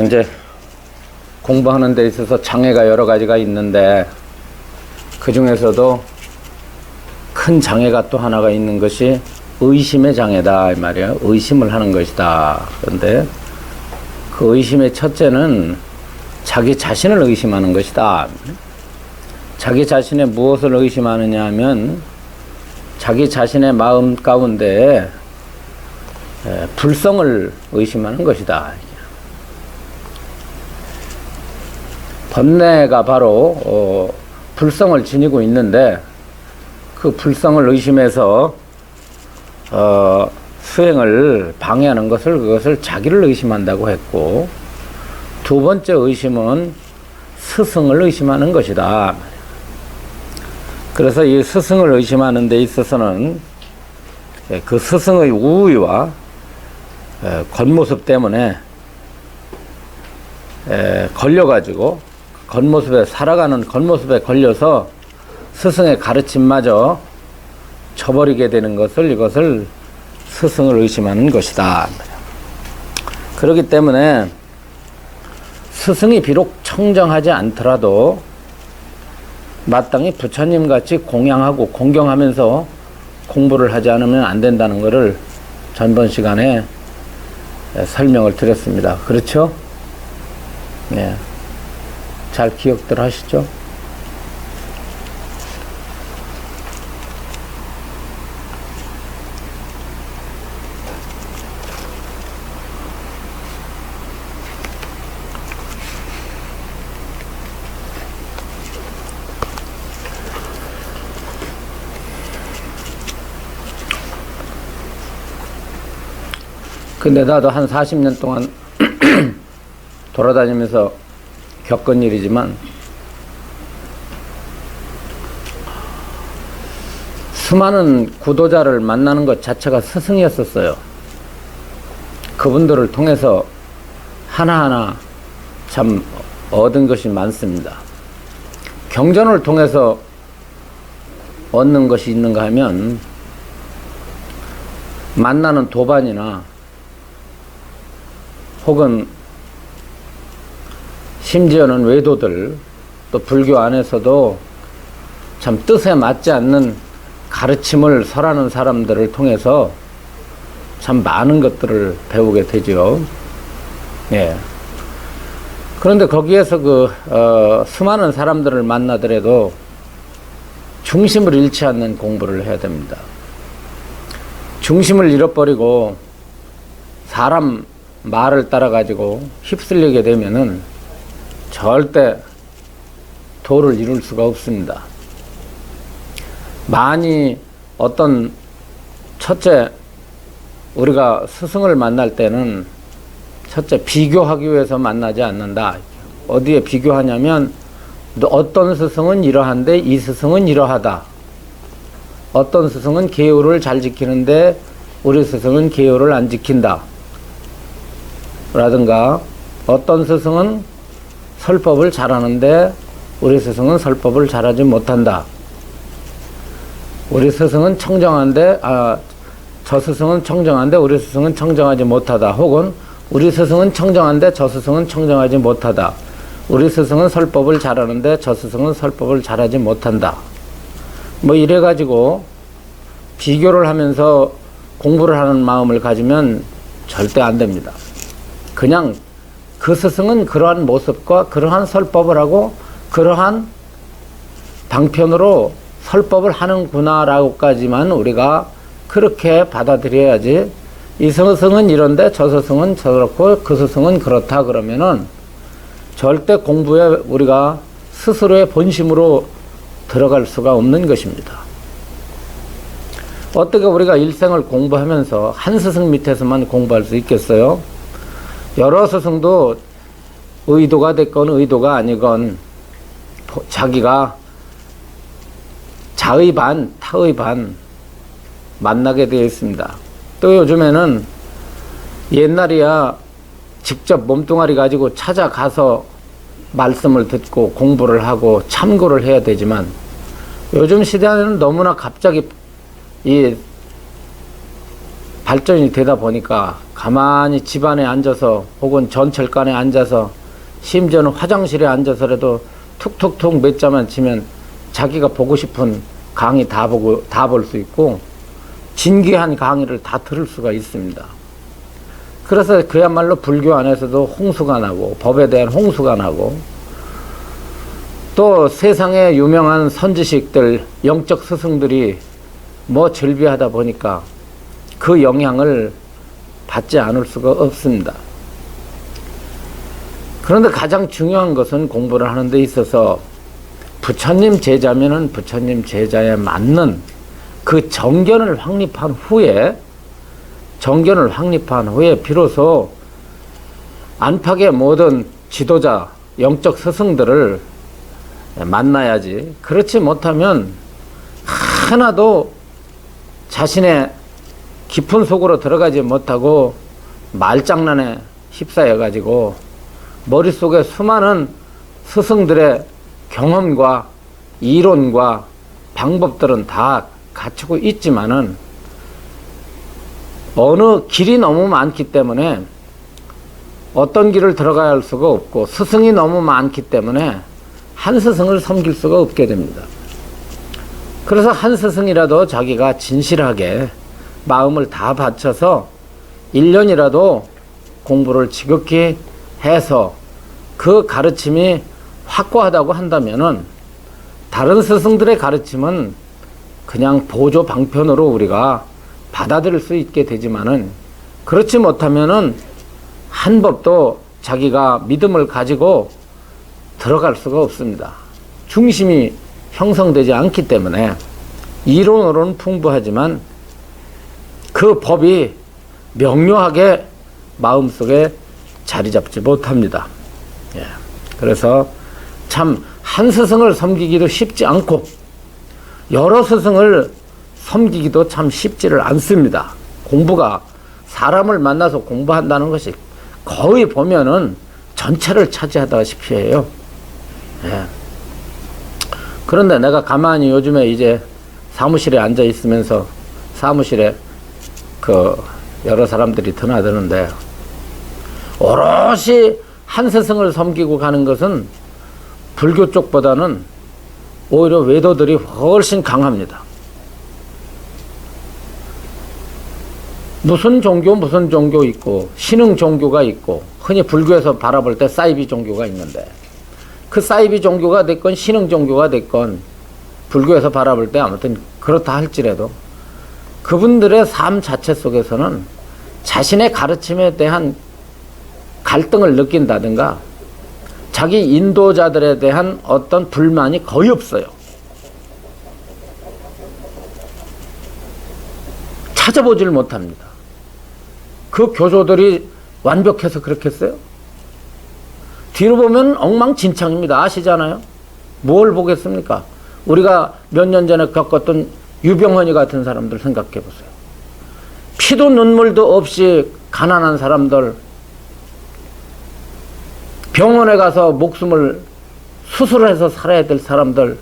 이제 공부하는 데 있어서 장애가 여러 가지가 있는데 그 중에서도 큰 장애가 또 하나가 있는 것이 의심의 장애다 이 말이에요. 의심을 하는 것이다. 그런데 그 의심의 첫째는 자기 자신을 의심하는 것이다. 자기 자신의 무엇을 의심하느냐 하면 자기 자신의 마음 가운데 불성을 의심하는 것이다. 번뇌가 바로 불성을 지니고 있는데 그 불성을 의심해서 수행을 방해하는 그것을 자기를 의심한다고 했고, 두 번째 의심은 스승을 의심하는 것이다. 그래서 이 스승을 의심하는 데 있어서는 그 스승의 우의와 겉모습 때문에 걸려가지고 살아가는 겉모습에 걸려서 스승의 가르침마저 쳐버리게 되는 이것을 스승을 의심하는 것이다. 그렇기 때문에 스승이 비록 청정하지 않더라도 마땅히 부처님 같이 공양하고 공경하면서 공부를 하지 않으면 안 된다는 것을 전번 시간에 설명을 드렸습니다. 그렇죠? 네. 잘 기억들 하시죠? 근데 나도 한 40년 동안 돌아다니면서 겪은 일이지만 수많은 구도자를 만나는 것 자체가 스승이었었어요. 그분들을 통해서 하나하나 참 얻은 것이 많습니다. 경전을 통해서 얻는 것이 있는가 하면 만나는 도반이나 혹은 심지어는 외도들, 또 불교 안에서도 참 뜻에 맞지 않는 가르침을 설하는 사람들을 통해서 참 많은 것들을 배우게 되죠. 예. 그런데 거기에서 수많은 사람들을 만나더라도 중심을 잃지 않는 공부를 해야 됩니다. 중심을 잃어버리고 사람 말을 따라가지고 휩쓸리게 되면은 절대 도를 이룰 수가 없습니다. 많이 첫째, 우리가 스승을 만날 때는 첫째 비교하기 위해서 만나지 않는다. 어디에 비교하냐면 어떤 스승은 이러한데 이 스승은 이러하다. 어떤 스승은 계율을 잘 지키는데 우리 스승은 계율을 안 지킨다. 라든가 어떤 스승은 설법을 잘하는데 우리 스승은 설법을 잘하지 못한다. 우리 스승은 청정한데 저 스승은 청정한데 우리 스승은 청정하지 못하다. 혹은 우리 스승은 청정한데 저 스승은 청정하지 못하다. 우리 스승은 설법을 잘하는데 저 스승은 설법을 잘하지 못한다. 뭐 이래가지고 비교를 하면서 공부를 하는 마음을 가지면 절대 안 됩니다. 그냥 그 스승은 그러한 모습과 그러한 설법을 하고 그러한 방편으로 설법을 하는구나라고까지만 우리가 그렇게 받아들여야지, 이 스승은 이런데 저 스승은 저렇고 그 스승은 그렇다 그러면은 절대 공부에 우리가 스스로의 본심으로 들어갈 수가 없는 것입니다. 어떻게 우리가 일생을 공부하면서 한 스승 밑에서만 공부할 수 있겠어요? 여러 스승도 의도가 됐건 의도가 아니건 자기가 자의 반, 타의 반 만나게 되어 있습니다. 또 요즘에는 옛날이야 직접 몸뚱아리 가지고 찾아가서 말씀을 듣고 공부를 하고 참고를 해야 되지만 요즘 시대에는 너무나 갑자기 이 발전이 되다 보니까 가만히 집안에 앉아서 혹은 전철관에 앉아서 심지어는 화장실에 앉아서라도 툭툭툭 몇 자만 치면 자기가 보고 싶은 강의 다 볼 수 있고 진귀한 강의를 다 들을 수가 있습니다. 그래서 그야말로 불교 안에서도 홍수가 나고 법에 대한 홍수가 나고 또 세상에 유명한 선지식들, 영적 스승들이 뭐 절비하다 보니까 그 영향을 받지 않을 수가 없습니다. 그런데 가장 중요한 것은 공부를 하는 데 있어서 부처님 제자면은 부처님 제자에 맞는 그 정견을 확립한 후에 비로소 안팎의 모든 지도자, 영적 스승들을 만나야지. 그렇지 못하면 하나도 자신의 깊은 속으로 들어가지 못하고 말장난에 휩싸여가지고 머릿속에 수많은 스승들의 경험과 이론과 방법들은 다 갖추고 있지만은 어느 길이 너무 많기 때문에 어떤 길을 들어가야 할 수가 없고 스승이 너무 많기 때문에 한 스승을 섬길 수가 없게 됩니다. 그래서 한 스승이라도 자기가 진실하게 마음을 다 바쳐서 1년이라도 공부를 지극히 해서 그 가르침이 확고하다고 한다면은 다른 스승들의 가르침은 그냥 보조 방편으로 우리가 받아들일 수 있게 되지만은 그렇지 못하면은 한 법도 자기가 믿음을 가지고 들어갈 수가 없습니다. 중심이 형성되지 않기 때문에 이론으로는 풍부하지만 그 법이 명료하게 마음속에 자리 잡지 못합니다. 예. 그래서 참 한 스승을 섬기기도 쉽지 않고 여러 스승을 섬기기도 참 쉽지를 않습니다. 공부가 사람을 만나서 공부한다는 것이 거의 보면은 전체를 차지하다시피 해요. 예. 그런데 내가 가만히 요즘에 이제 사무실에 앉아 있으면서 사무실에 그 여러 사람들이 드나드는데 오롯이 한 스승을 섬기고 가는 것은 불교 쪽보다는 오히려 외도들이 훨씬 강합니다. 무슨 종교 있고 신흥 종교가 있고 흔히 불교에서 바라볼 때 사이비 종교가 있는데 그 사이비 종교가 됐건 신흥 종교가 됐건 불교에서 바라볼 때 아무튼 그렇다 할지라도 그분들의 삶 자체 속에서는 자신의 가르침에 대한 갈등을 느낀다든가 자기 인도자들에 대한 어떤 불만이 거의 없어요. 찾아보질 못합니다. 그 교조들이 완벽해서 그렇겠어요? 뒤로 보면 엉망진창입니다. 아시잖아요? 뭘 보겠습니까? 우리가 몇 년 전에 겪었던 유병헌이 같은 사람들 생각해 보세요. 피도 눈물도 없이 가난한 사람들, 병원에 가서 목숨을 수술해서 살아야 될 사람들,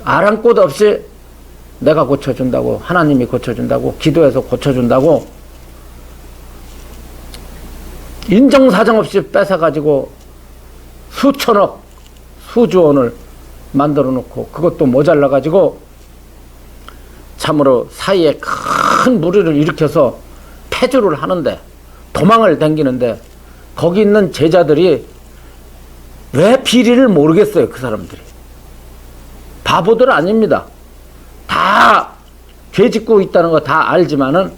아랑곳 없이 내가 고쳐준다고, 하나님이 고쳐준다고, 기도해서 고쳐준다고, 인정사정 없이 뺏어가지고 수천억, 수조원을 만들어 놓고 그것도 모자라가지고 참으로 사이에 큰 무리를 일으켜서 폐주를 하는데 도망을 당기는데 거기 있는 제자들이 왜 비리를 모르겠어요. 그 사람들이 바보들 아닙니다. 다 죄짓고 있다는 거 다 알지만은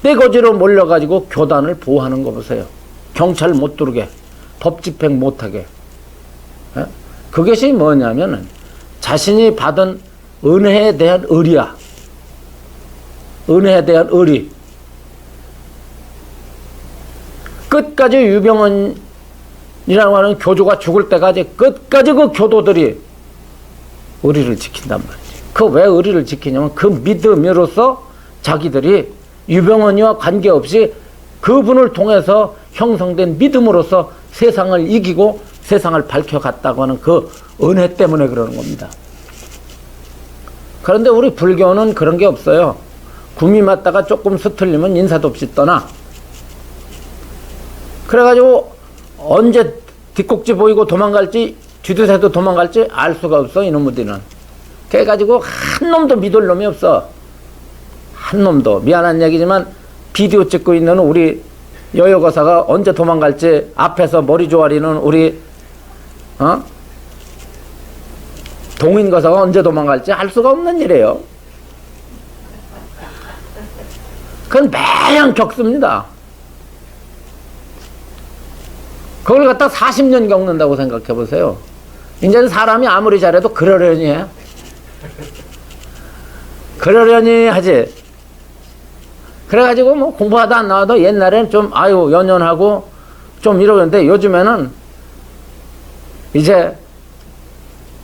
떼거지로 몰려가지고 교단을 보호하는 거 보세요. 경찰 못 들게, 법 집행 못하게. 그것이 뭐냐면은 자신이 받은 은혜에 대한 의리야. 은혜에 대한 의리. 끝까지 유병헌이라고 하는 교주가 죽을 때까지 끝까지 그 교도들이 의리를 지킨단 말이지. 그 왜 의리를 지키냐면 그 믿음으로써 자기들이 유병헌이와 관계없이 그분을 통해서 형성된 믿음으로써 세상을 이기고 세상을 밝혀갔다고 하는 그 은혜 때문에 그러는 겁니다. 그런데 우리 불교는 그런 게 없어요. 구미 맞다가 조금 서툴리면 인사도 없이 떠나. 그래가지고 언제 뒷꼭지 보이고 도망갈지 뒤도새도 도망갈지 알 수가 없어 이놈들은. 그래가지고 한 놈도 믿을 놈이 없어. 한 놈도. 미안한 얘기지만 비디오 찍고 있는 우리 여여거사가 언제 도망갈지 앞에서 머리 조아리는 우리 동인거사가 언제 도망갈지 알 수가 없는 일이에요. 그건 매년 겪습니다. 그걸 갖다 40년 겪는다고 생각해 보세요. 이제는 사람이 아무리 잘해도 그러려니 해. 그러려니 하지. 그래가지고 뭐 공부하다 안 나와도 옛날에는 좀 아유 연연하고 좀 이러는데 요즘에는 이제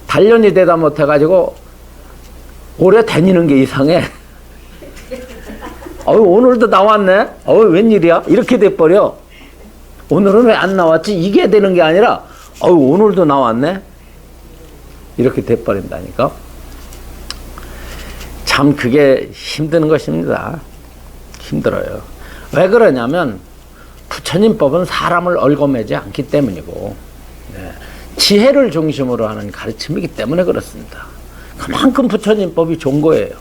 단련이 되다 못해가지고 오래 다니는 게 이상해. 오늘도 나왔네? 웬일이야? 이렇게 돼버려. 오늘은 왜 안 나왔지? 이게 되는 게 아니라 오늘도 나왔네? 이렇게 돼버린다니까. 참 그게 힘든 것입니다. 힘들어요. 왜 그러냐면 부처님법은 사람을 얽어매지 않기 때문이고 지혜를 중심으로 하는 가르침이기 때문에 그렇습니다. 그만큼 부처님법이 좋은 거예요.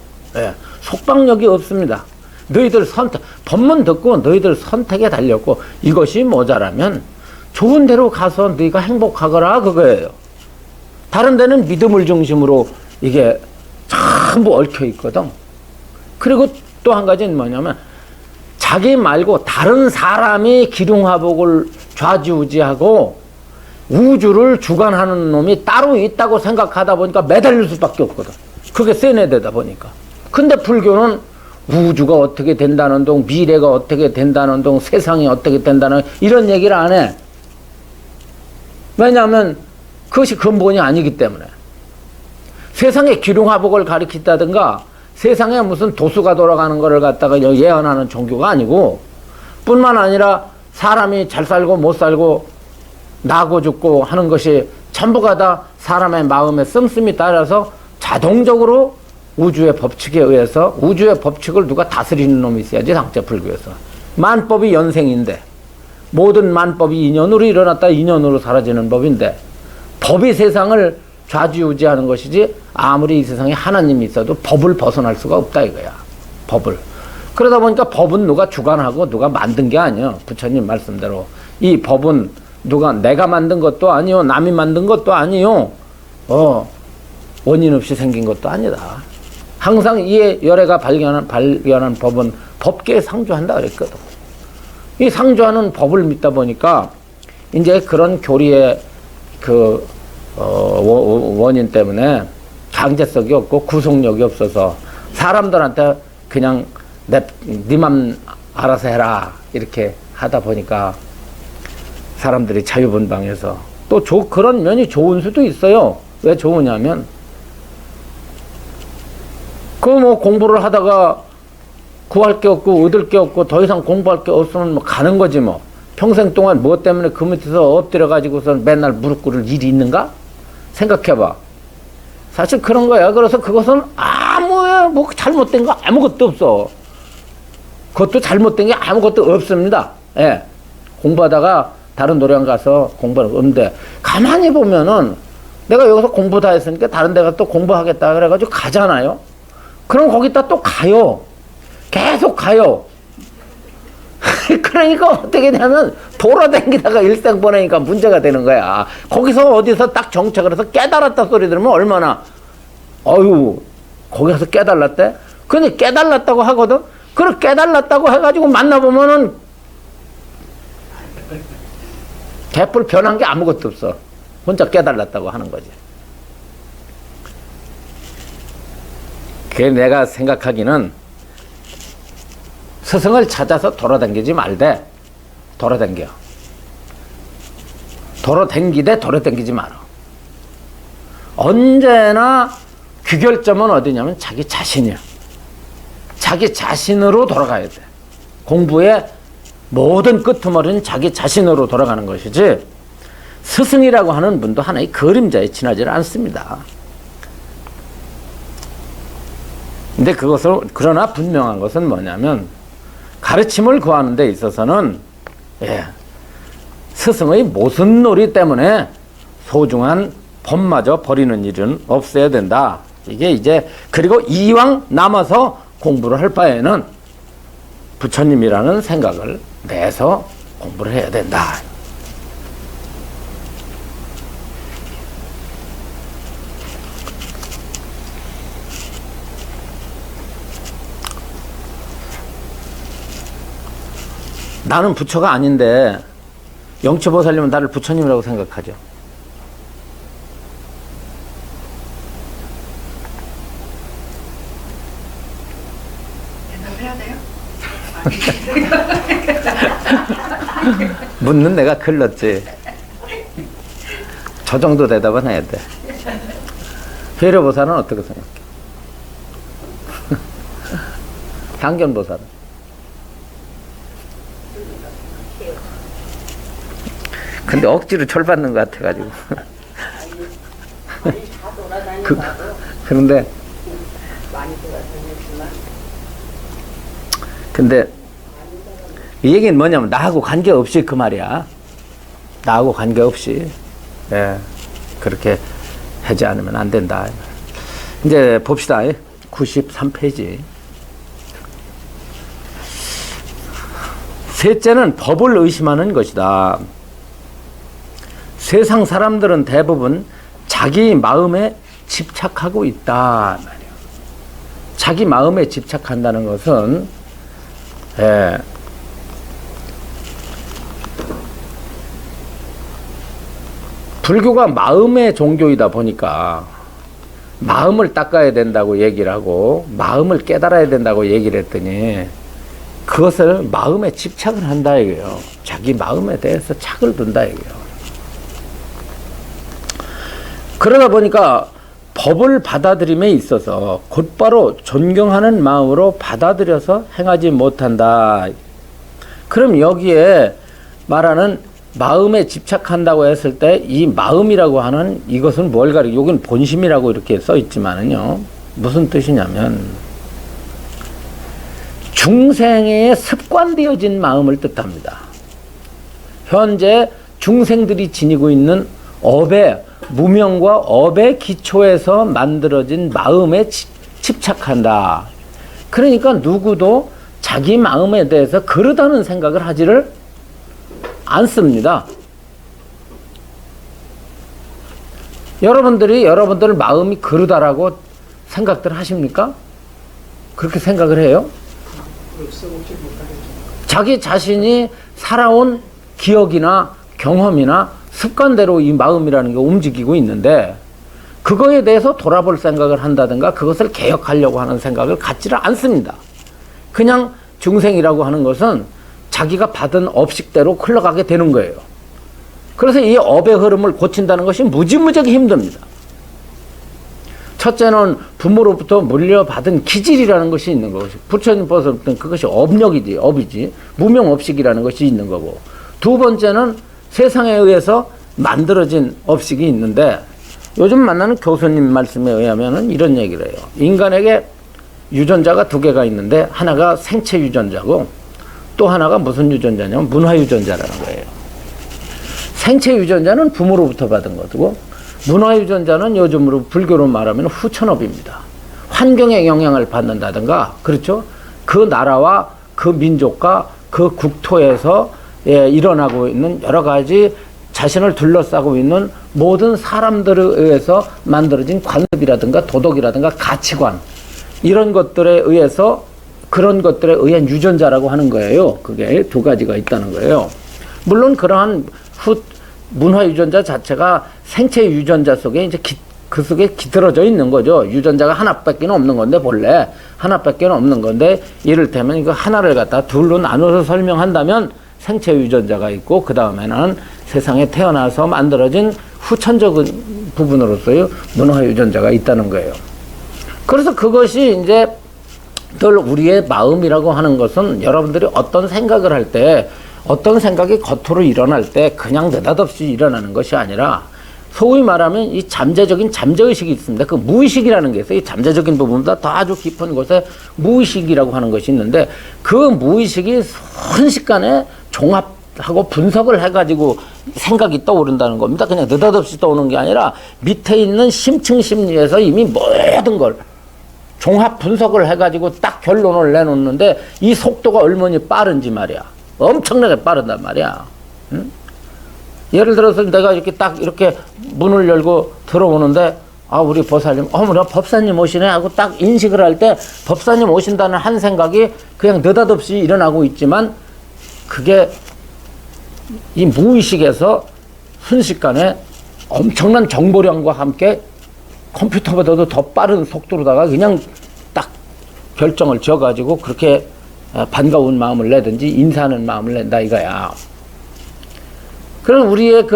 속박력이 없습니다. 너희들 법문 듣고 너희들 선택에 달렸고 이것이 모자라면 좋은 데로 가서 너희가 행복하거라 그거예요. 다른 데는 믿음을 중심으로 이게 전부 얽혀 있거든. 그리고 또 한 가지는 뭐냐면 자기 말고 다른 사람이 기륭화복을 좌지우지하고 우주를 주관하는 놈이 따로 있다고 생각하다 보니까 매달릴 수밖에 없거든. 그게 세뇌되다 보니까. 근데 불교는 우주가 어떻게 된다는 동, 미래가 어떻게 된다는 동, 세상이 어떻게 된다는 이런 얘기를 안 해. 왜냐하면 그것이 근본이 아니기 때문에. 세상에 기륭화복을 가리킨다든가 세상에 무슨 도수가 돌아가는 거를 갖다가 예언하는 종교가 아니고 뿐만 아니라 사람이 잘 살고 못 살고 나고 죽고 하는 것이 전부가 다 사람의 마음의 씀씀이 따라서 자동적으로 우주의 법칙에 의해서 우주의 법칙을 누가 다스리는 놈이 있어야지 상체 불교에서. 만법이 연생인데 모든 만법이 인연으로 일어났다 인연으로 사라지는 법인데 법이 세상을 좌지우지하는 것이지 아무리 이 세상에 하나님이 있어도 법을 벗어날 수가 없다 이거야. 법을. 그러다 보니까 법은 누가 주관하고 누가 만든 게 아니야. 부처님 말씀대로 이 법은 누가 내가 만든 것도 아니요 남이 만든 것도 아니요 원인 없이 생긴 것도 아니다. 항상 이 열애가 발견한 법은 법계에 상주한다 그랬거든. 이 상주하는 법을 믿다 보니까 이제 그런 교리의 원인 때문에 강제성이 없고 구속력이 없어서 사람들한테 그냥 네 맘 알아서 해라 이렇게 하다 보니까 사람들이 자유분방해서 또 그런 면이 좋은 수도 있어요. 왜 좋으냐면 뭐 공부를 하다가 구할 게 없고 얻을 게 없고 더 이상 공부할 게 없으면 뭐 가는 거지 뭐. 평생 동안 뭐 때문에 그 밑에서 엎드려 가지고서 맨날 무릎 꿇을 일이 있는가? 생각해봐. 사실 그런 거야. 그래서 그것은 뭐 잘못된 거 아무것도 없어. 그것도 잘못된 게 아무것도 없습니다. 예. 공부하다가 다른 노래방 가서 공부하는 건데 가만히 보면은 내가 여기서 공부 다 했으니까 다른 데 가서 또 공부하겠다 그래가지고 가잖아요. 그럼 거기다 또 가요. 계속 가요. 그러니까 어떻게 되냐면 돌아다니다가 일생 보내니까 문제가 되는 거야. 거기서 어디서 딱 정착을 해서 깨달았다 소리 들으면 얼마나 거기 가서 깨달았대? 근데 깨달았다고 하거든? 그걸 깨달았다고 해가지고 만나보면은 개뿔 변한 게 아무것도 없어. 혼자 깨달았다고 하는 거지. 그게 내가 생각하기는 스승을 찾아서 돌아다니지 말되 돌아다니기되 돌아다니지 마라. 언제나 귀결점은 어디냐면 자기 자신이야. 자기 자신으로 돌아가야 돼. 공부의 모든 끄트머리는 자기 자신으로 돌아가는 것이지 스승이라고 하는 분도 하나의 그림자에 지나지 않습니다. 근데 그러나 분명한 것은 뭐냐면, 가르침을 구하는 데 있어서는, 스승의 모순놀이 때문에 소중한 법마저 버리는 일은 없어야 된다. 이게 이제, 그리고 이왕 남아서 공부를 할 바에는 부처님이라는 생각을 내서 공부를 해야 된다. 나는 부처가 아닌데 영처보살님은 나를 부처님이라고 생각하죠. 대답해야 돼요? 묻는 내가 글렀지. 저 정도 대답은 해야 돼. 회려보살은 어떻게 생각해? 향견보살은? 근데 억지로 철받는 것 같아가지고. 그런데, 근데, 이 얘기는 뭐냐면, 나하고 관계없이 그 말이야. 나하고 관계없이. 예, 그렇게 하지 않으면 안 된다. 이제 봅시다. 93페이지. 셋째는 법을 의심하는 것이다. 세상 사람들은 대부분 자기 마음에 집착하고 있다 말이에요. 자기 마음에 집착한다는 것은 불교가 마음의 종교이다 보니까 마음을 닦아야 된다고 얘기를 하고 마음을 깨달아야 된다고 얘기를 했더니 그것을 마음에 집착을 한다 이거예요. 자기 마음에 대해서 착을 둔다 이거예요. 그러다 보니까 법을 받아들임에 있어서 곧바로 존경하는 마음으로 받아들여서 행하지 못한다. 그럼 여기에 말하는 마음에 집착한다고 했을 때 이 마음이라고 하는 이것은 뭘 가리켜? 여기는 본심이라고 이렇게 써 있지만은요. 무슨 뜻이냐면 중생에 습관되어진 마음을 뜻합니다. 현재 중생들이 지니고 있는 업의 무명과 업의 기초에서 만들어진 마음에 집착한다. 그러니까 누구도 자기 마음에 대해서 그러다는 생각을 하지를 않습니다. 여러분들이 여러분들 마음이 그러다라고 생각들 하십니까? 그렇게 생각을 해요? 자기 자신이 살아온 기억이나 경험이나 습관대로 이 마음이라는 게 움직이고 있는데 그거에 대해서 돌아볼 생각을 한다든가 그것을 개혁하려고 하는 생각을 갖지를 않습니다. 그냥 중생이라고 하는 것은 자기가 받은 업식대로 흘러가게 되는 거예요. 그래서 이 업의 흐름을 고친다는 것이 무지무지하게 힘듭니다. 첫째는 부모로부터 물려받은 기질이라는 것이 있는 것이 부처님께서부터는 그것이 업력이지 업이지 무명업식이라는 것이 있는 거고 두 번째는 세상에 의해서 만들어진 업식이 있는데 요즘 만나는 교수님 말씀에 의하면 이런 얘기를 해요. 인간에게 유전자가 두 개가 있는데 하나가 생체 유전자고 또 하나가 무슨 유전자냐면 문화 유전자라는 거예요. 생체 유전자는 부모로부터 받은 거고 문화 유전자는 요즘으로 불교로 말하면 후천업입니다. 환경의 영향을 받는다든가 그렇죠? 그 나라와 그 민족과 그 국토에서 일어나고 있는 여러 가지 자신을 둘러싸고 있는 모든 사람들에 의해서 만들어진 관습이라든가 도덕이라든가 가치관 이런 것들에 의해서 그런 것들에 의한 유전자라고 하는 거예요. 그게 두 가지가 있다는 거예요. 물론 그러한 문화 유전자 자체가 생체 유전자 속에 이제 그 속에 깃들어져 있는 거죠. 유전자가 하나밖에 없는 건데 본래 하나밖에 없는 건데 이를테면 이거 하나를 갖다 둘로 나눠서 설명한다면 생체 유전자가 있고 그 다음에는 세상에 태어나서 만들어진 후천적인 부분으로서의 문화 유전자가 있다는 거예요. 그래서 그것이 이제 늘 우리의 마음이라고 하는 것은 여러분들이 어떤 생각을 할 때 어떤 생각이 겉으로 일어날 때 그냥 느닷없이 일어나는 것이 아니라 소위 말하면 이 잠재적인 잠재의식이 있습니다. 그 무의식이라는 게 있어요. 이 잠재적인 부분보다 더 아주 깊은 곳에 무의식이라고 하는 것이 있는데 그 무의식이 순식간에 종합하고 분석을 해가지고 생각이 떠오른다는 겁니다. 그냥 느닷없이 떠오르는 게 아니라 밑에 있는 심층 심리에서 이미 모든 걸 종합 분석을 해가지고 딱 결론을 내놓는데 이 속도가 얼마나 빠른지 말이야. 엄청나게 빠르단 말이야. 응? 예를 들어서 내가 이렇게 딱 이렇게 문을 열고 들어오는데 아 우리 보살님 어머나 법사님 오시네 하고 딱 인식을 할 때 법사님 오신다는 한 생각이 그냥 느닷없이 일어나고 있지만 그게 이 무의식에서 순식간에 엄청난 정보량과 함께 컴퓨터보다도 더 빠른 속도로다가 그냥 딱 결정을 지어가지고 그렇게 반가운 마음을 내든지 인사하는 마음을 낸다 이거야. 그럼 우리의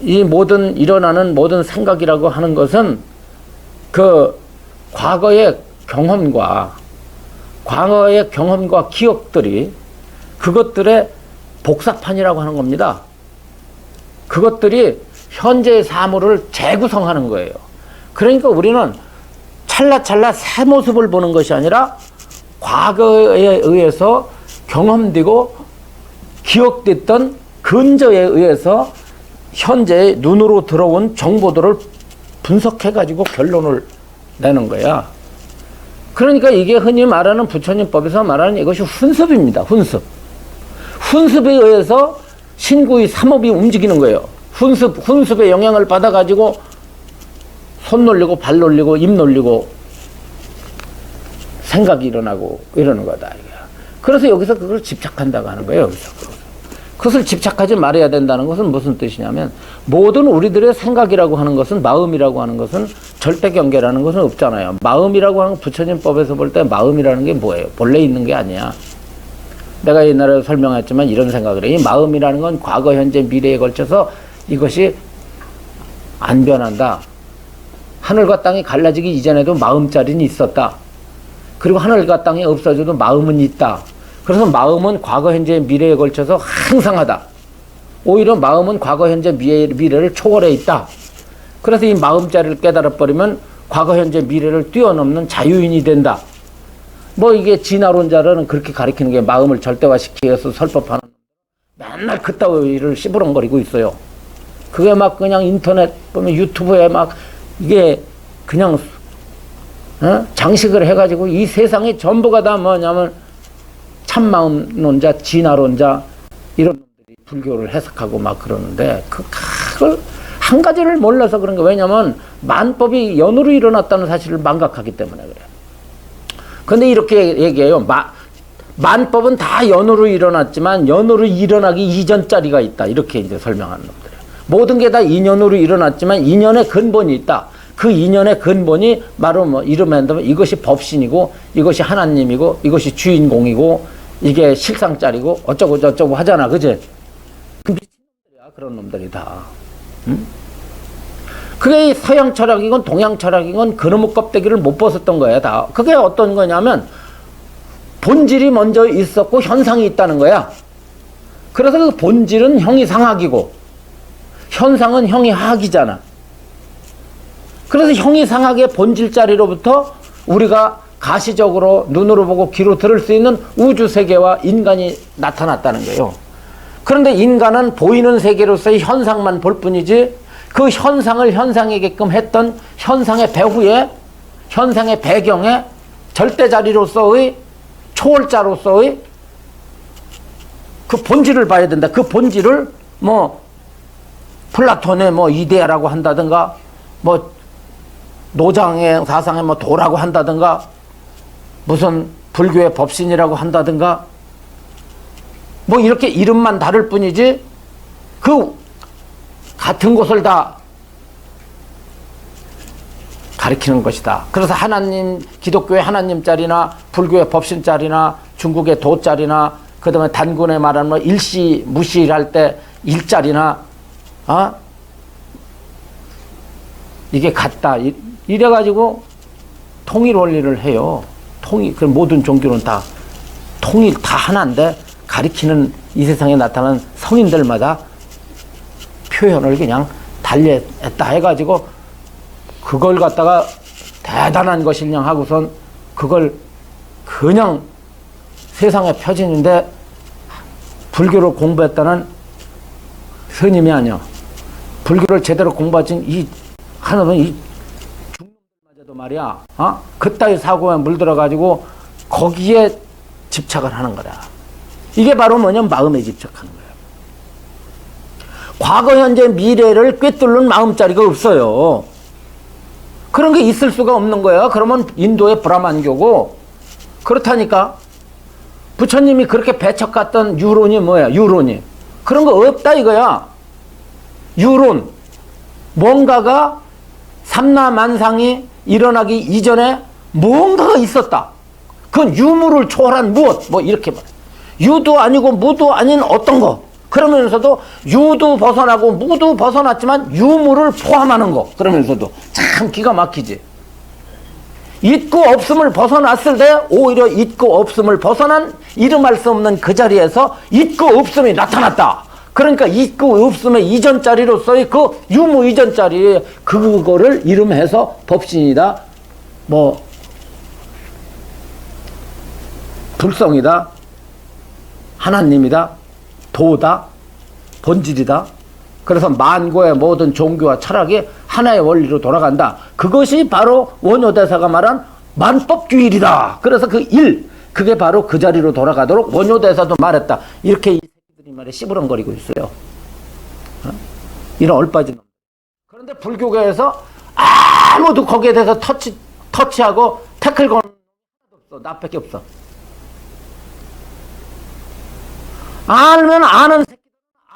이 모든 일어나는 모든 생각이라고 하는 것은 그 과거의 경험과 기억들이 그것들의 복사판이라고 하는 겁니다. 그것들이 현재의 사물을 재구성하는 거예요. 그러니까 우리는 찰나찰나 새 모습을 보는 것이 아니라 과거에 의해서 경험되고 기억됐던 근저에 의해서 현재의 눈으로 들어온 정보들을 분석해가지고 결론을 내는 거야. 그러니까 이게 흔히 말하는 부처님법에서 말하는 이것이 훈습입니다. 훈습에 의해서 신구의 삼업이 움직이는 거예요. 훈습의 영향을 받아가지고 손 놀리고 발 놀리고 입 놀리고 생각이 일어나고 이러는 거다. 그래서 여기서 그걸 집착한다고 하는 거예요. 여기서. 그것을 집착하지 말아야 된다는 것은 무슨 뜻이냐면 모든 우리들의 생각이라고 하는 것은 마음이라고 하는 것은 절대 경계라는 것은 없잖아요. 마음이라고 하는 부처님법에서 볼 때 마음이라는 게 뭐예요? 본래 있는 게 아니야. 내가 옛날에 설명했지만 이런 생각을 해요. 이 마음이라는 건 과거, 현재, 미래에 걸쳐서 이것이 안 변한다. 하늘과 땅이 갈라지기 이전에도 마음자리는 있었다. 그리고 하늘과 땅이 없어져도 마음은 있다. 그래서 마음은 과거, 현재, 미래에 걸쳐서 항상하다. 오히려 마음은 과거, 현재, 미래를 초월해 있다. 그래서 이 마음자리를 깨달아버리면 과거, 현재, 미래를 뛰어넘는 자유인이 된다. 뭐 이게 진화론자들은 그렇게 가리키는 게 마음을 절대화시키기 위해서 설법하는 맨날 그따위를 씨부렁거리고 있어요. 그게 막 그냥 인터넷 보면 유튜브에 막 이게 그냥 장식을 해가지고 이 세상의 전부가 다 뭐냐면 참마음론자, 진화론자 이런 놈들이 불교를 해석하고 막 그러는데 그걸 한 가지를 몰라서 그런 거. 왜냐면 만법이 연으로 일어났다는 사실을 망각하기 때문에 그래요. 근데 이렇게 얘기해요. 만법은 다 연으로 일어났지만 연으로 일어나기 이전짜리가 있다. 이렇게 이제 설명하는 놈들이에요. 모든 게 다 인연으로 일어났지만 인연의 근본이 있다. 그 인연의 근본이 바로 뭐 이러면 이것이 법신이고 이것이 하나님이고 이것이 주인공이고 이게 실상짜리고 어쩌고 저쩌고 하잖아. 그지? 그 미친놈들이야. 그런 놈들이 다. 응? 그게 서양 철학이건 동양 철학이건 그놈의 껍데기를 못 벗었던 거야. 다. 그게 어떤 거냐면 본질이 먼저 있었고 현상이 있다는 거야. 그래서 그 본질은 형이상학이고 현상은 형이하학이잖아. 그래서 형이상학의 본질자리로부터 우리가 가시적으로 눈으로 보고 귀로 들을 수 있는 우주세계와 인간이 나타났다는 거예요. 그런데 인간은 보이는 세계로서의 현상만 볼 뿐이지 그 현상을 현상이게끔 했던 현상의 배후에 현상의 배경에 절대자리로서의 초월자로서의 그 본질을 봐야 된다. 그 본질을 뭐 플라톤의 뭐 이데아라고 한다든가 뭐 노장의 사상의 뭐 도라고 한다든가 무슨 불교의 법신이라고 한다든가 뭐 이렇게 이름만 다를 뿐이지 그 같은 것을 다 가리키는 것이다. 그래서 하나님, 기독교의 하나님짜리나 불교의 법신짜리나 중국의 도짜리나 그 다음에 단군에 말하는 뭐 일시 무시할 때 일짜리나 이게 같다. 이래가지고 통일 원리를 해요. 그 모든 종교는 다 통일 다 하나인데 가리키는 이 세상에 나타나는 성인들마다 표현을 그냥 관리했다 해가지고 그걸 갖다가 대단한 것이냐 하고선 그걸 그냥 세상에 펴지는데 불교를 공부했다는 스님이 아니야. 불교를 제대로 공부하진 이 하나는 이 중놈들마저도 말이야. 그따위 사고에 물들어가지고 거기에 집착을 하는 거다. 이게 바로 뭐냐면 마음에 집착하는 거예요. 과거, 현재, 미래를 꿰뚫는 마음자리가 없어요. 그런 게 있을 수가 없는 거야. 그러면 인도의 브라만교고 그렇다니까. 부처님이 그렇게 배척 갔던 유론이 뭐야? 유론이. 그런 거 없다 이거야. 유론. 뭔가가 삼라만상이 일어나기 이전에 뭔가가 있었다. 그건 유무를 초월한 무엇? 뭐 이렇게 말해. 유도 아니고 무도 아닌 어떤 거. 그러면서도 유도 벗어나고 무도 벗어났지만 유무를 포함하는 거. 그러면서도 참 기가 막히지. 있고 없음을 벗어났을 때 오히려 있고 없음을 벗어난 이름할 수 없는 그 자리에서 있고 없음이 나타났다. 그러니까 있고 없음의 이전 자리로서의 그 유무 이전 자리에 그거를 이름해서 법신이다. 뭐 불성이다. 하나님이다. 도다. 본질이다. 그래서 만고의 모든 종교와 철학이 하나의 원리로 돌아간다. 그것이 바로 원효대사가 말한 만법규일이다. 그래서 그 일, 그게 바로 그 자리로 돌아가도록 원효대사도 말했다. 이렇게 이 새끼들이 말에 씨부렁거리고 있어요. 이런 얼빠진 놈. 그런데 불교계에서 아무도 거기에 대해서 터치하고 태클 거는 없어. 나밖에 없어. 알면 아는 새끼들은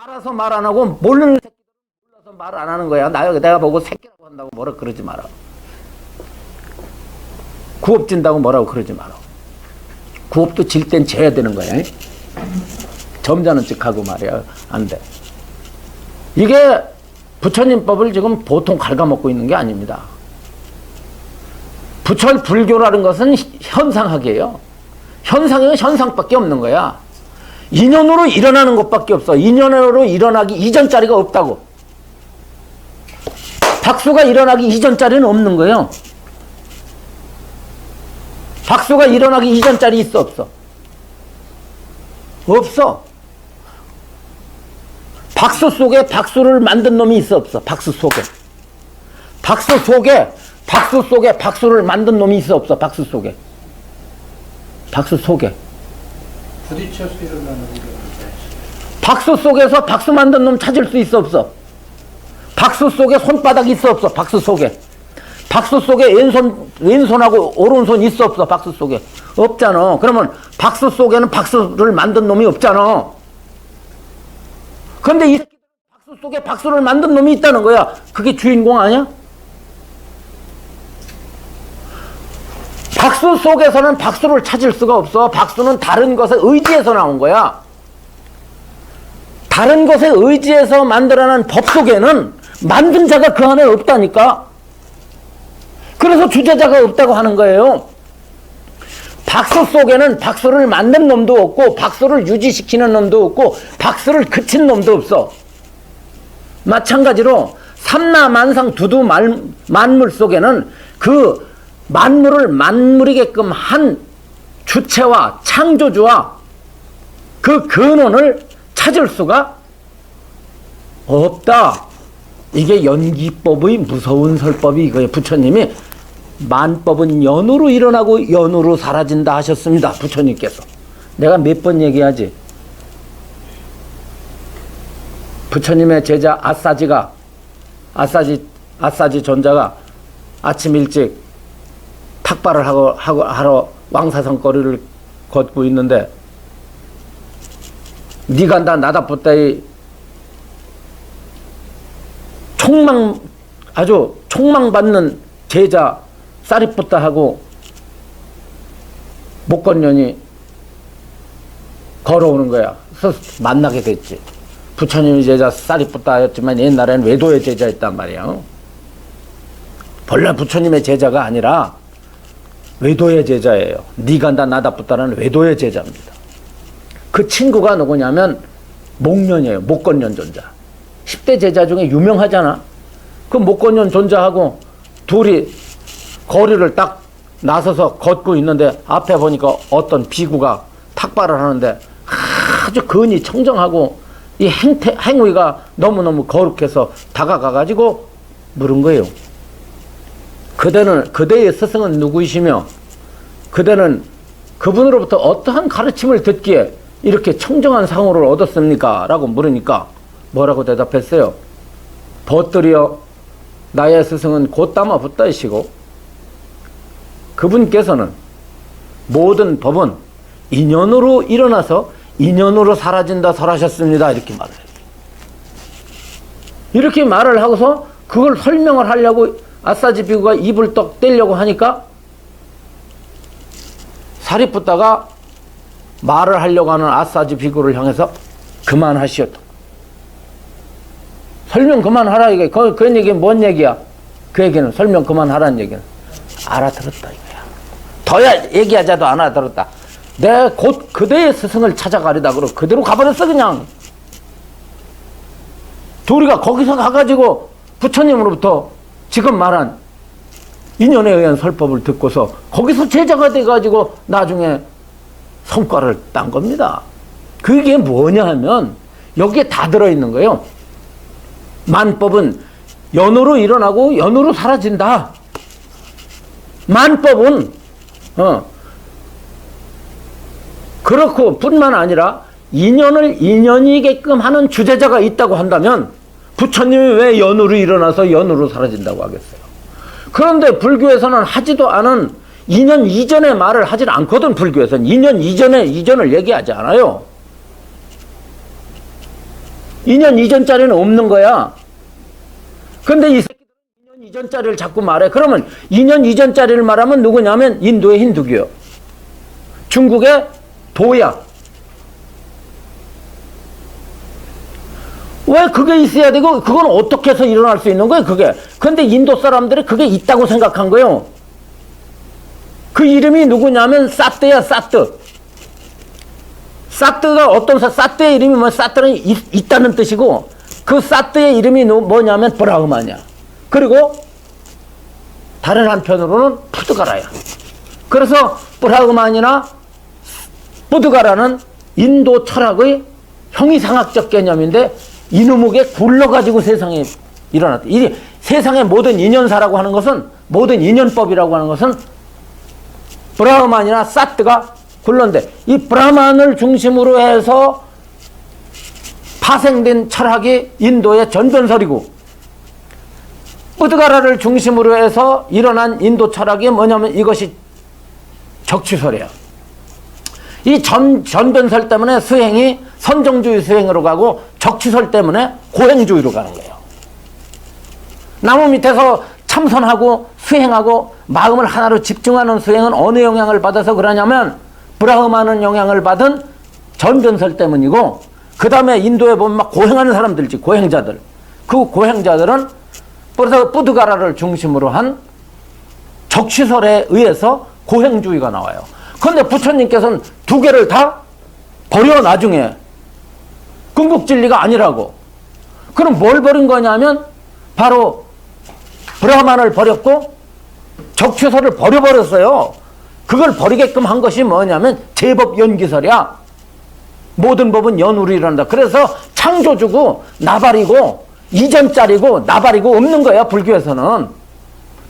알아서 말 안 하고 모르는 새끼들은 몰라서 말 안 하는 거야. 내가 보고 새끼라고 한다고 뭐라 그러지 마라. 구업진다고 뭐라고 그러지 마라. 구업도 질 땐 져야 되는 거야. 점잖은 척하고 말이야. 안 돼. 이게 부처님법을 지금 보통 갉아먹고 있는 게 아닙니다. 불교라는 것은 현상학이에요. 현상은 현상밖에 없는 거야. 인연으로 일어나는 것밖에 없어. 인연으로 일어나기 이전 자리가 없다고. 박수가 일어나기 이전 자리는 없는 거예요. 박수가 일어나기 이전 자리 있어 없어? 없어. 박수 속에 박수를 만든 놈이 있어 없어? 박수 속에. 박수 속에 박수를 만든 놈이 있어 없어? 박수 속에. 박수 속에. 부딪혀서 일어나는 게 박수 속에서 박수 만든 놈 찾을 수 있어 없어? 박수 속에 손바닥 있어 없어? 박수 속에. 박수 속에 왼손하고 오른손 있어 없어? 박수 속에. 없잖아. 그러면 박수 속에는 박수를 만든 놈이 없잖아. 그런데 이 새끼들은 박수 속에 박수를 만든 놈이 있다는 거야. 그게 주인공 아니야? 박수 속에서는 박수를 찾을 수가 없어. 박수는 다른 것에 의지해서 나온 거야. 다른 것에 의지해서 만들어낸 법 속에는 만든 자가 그 안에 없다니까. 그래서 주제자가 없다고 하는 거예요. 박수 속에는 박수를 만든 놈도 없고 박수를 유지시키는 놈도 없고 박수를 그친 놈도 없어. 마찬가지로 삼라만상 두두 만물 속에는 그 만물을 만물이게끔 한 주체와 창조주와 그 근원을 찾을 수가 없다. 이게 연기법의 무서운 설법이 이거예요. 부처님이 만법은 연으로 일어나고 연으로 사라진다 하셨습니다. 부처님께서. 내가 몇 번 얘기하지. 부처님의 제자 아사지 존자가 아침 일찍 탁발을 하러 왕사성 거리를 걷고 있는데 니가 나다 붙다이 아주 총망받는 제자 사리푸타하고 목건년이 걸어오는 거야. 그래서 만나게 됐지. 부처님의 제자 사리푸타였지만 옛날에는 외도의 제자였단 말이야. 본래 부처님의 제자가 아니라 외도의 제자예요. 니간다 나다푸타라는 외도의 제자입니다. 그 친구가 누구냐면 목련이에요. 목건년 존자. 10대 제자 중에 유명하잖아. 그 목건년 존재하고 둘이 거리를 딱 나서서 걷고 있는데 앞에 보니까 어떤 비구가 탁발을 하는데 아주 근이 청정하고 이 행위가 너무너무 거룩해서 다가가가지고 물은 거예요. 그대의 스승은 누구이시며 그대는 그분으로부터 어떠한 가르침을 듣기에 이렇게 청정한 상호를 얻었습니까? 라고 물으니까 뭐라고 대답했어요? 벗들이여 나의 스승은 곧담아 붙다이시고 그분께서는 모든 법은 인연으로 일어나서 인연으로 사라진다 설하셨습니다. 이렇게 말을 해요. 이렇게 말을 하고서 그걸 설명을 하려고 아사지 비구가 입을 떡 떼려고 하니까 사리푸타가 말을 하려고 하는 아사지 비구를 향해서 그만하시오. 설명 그만하라 이게. 그 얘기는 뭔 얘기야? 그 얘기는 설명 그만하라는 얘기는 알아들었다 이거야. 더야 얘기하자도 안 알아들었다. 내 곧 그대의 스승을 찾아가리다 그러고 그대로 가버렸어 그냥. 둘이가 거기서 가가지고 부처님으로부터 지금 말한 인연에 의한 설법을 듣고서 거기서 제자가 돼가지고 나중에 성과를 딴 겁니다. 그게 뭐냐 하면 여기에 다 들어있는 거예요. 만법은 연으로 일어나고 연으로 사라진다. 만법은 그렇고 뿐만 아니라 인연을 인연이게끔 하는 주제자가 있다고 한다면 부처님이 왜 연으로 일어나서 연으로 사라진다고 하겠어요? 그런데 불교에서는 하지도 않은 2년 이전의 말을 하질 않거든. 불교에서는 2년 이전을 얘기하지 않아요. 2년 이전짜리는 없는 거야. 근데 이 새끼들은 2년 이전짜리를 자꾸 말해. 그러면 2년 이전짜리를 말하면 누구냐면 인도의 힌두교요. 중국의 도야. 왜 그게 있어야 되고 그건 어떻게 해서 일어날 수 있는 거예요 그게. 근데 인도 사람들이 그게 있다고 생각한 거예요. 그 이름이 누구냐면 사뜨야. 사뜨. 사뜨가 어떤 사뜨의 이름이 뭐 사뜨는 있다는 뜻이고 그 사뜨의 이름이 뭐냐면 브라흐만이야. 그리고 다른 한편으로는 푸드가라야. 그래서 브라흐만이나 푸드가라는 인도 철학의 형이상학적 개념인데 이놈에게 굴러가지고 세상에 일어났다. 이 세상의 모든 인연사라고 하는 것은 모든 인연법이라고 하는 것은 브라흐만이나 사뜨가 굴러는데 이 브라흐만을 중심으로 해서 파생된 철학이 인도의 전변설이고 푸드가라를 중심으로 해서 일어난 인도 철학이 뭐냐면 이것이 적취설이야. 이 전변설 때문에 수행이 선정주의 수행으로 가고 적취설 때문에 고행주의로 가는 거예요. 나무 밑에서 참선하고 수행하고 마음을 하나로 집중하는 수행은 어느 영향을 받아서 그러냐면 브라흐만은 영향을 받은 전변설 때문이고 그 다음에 인도에 보면 막 고행하는 사람들 있지. 고행자들. 그 고행자들은 푸드가라를 중심으로 한 적취설에 의해서 고행주의가 나와요. 그런데 부처님께서는 두 개를 다 버려 나중에. 궁극진리가 아니라고. 그럼 뭘 버린 거냐면 바로 브라흐만을 버렸고 적취설을 버려버렸어요. 그걸 버리게끔 한 것이 뭐냐면 제법 연기설이야. 모든 법은 연으로 일어난다. 그래서 창조주고 나발이고 이전짜리고 나발이고 없는 거야 불교에서는.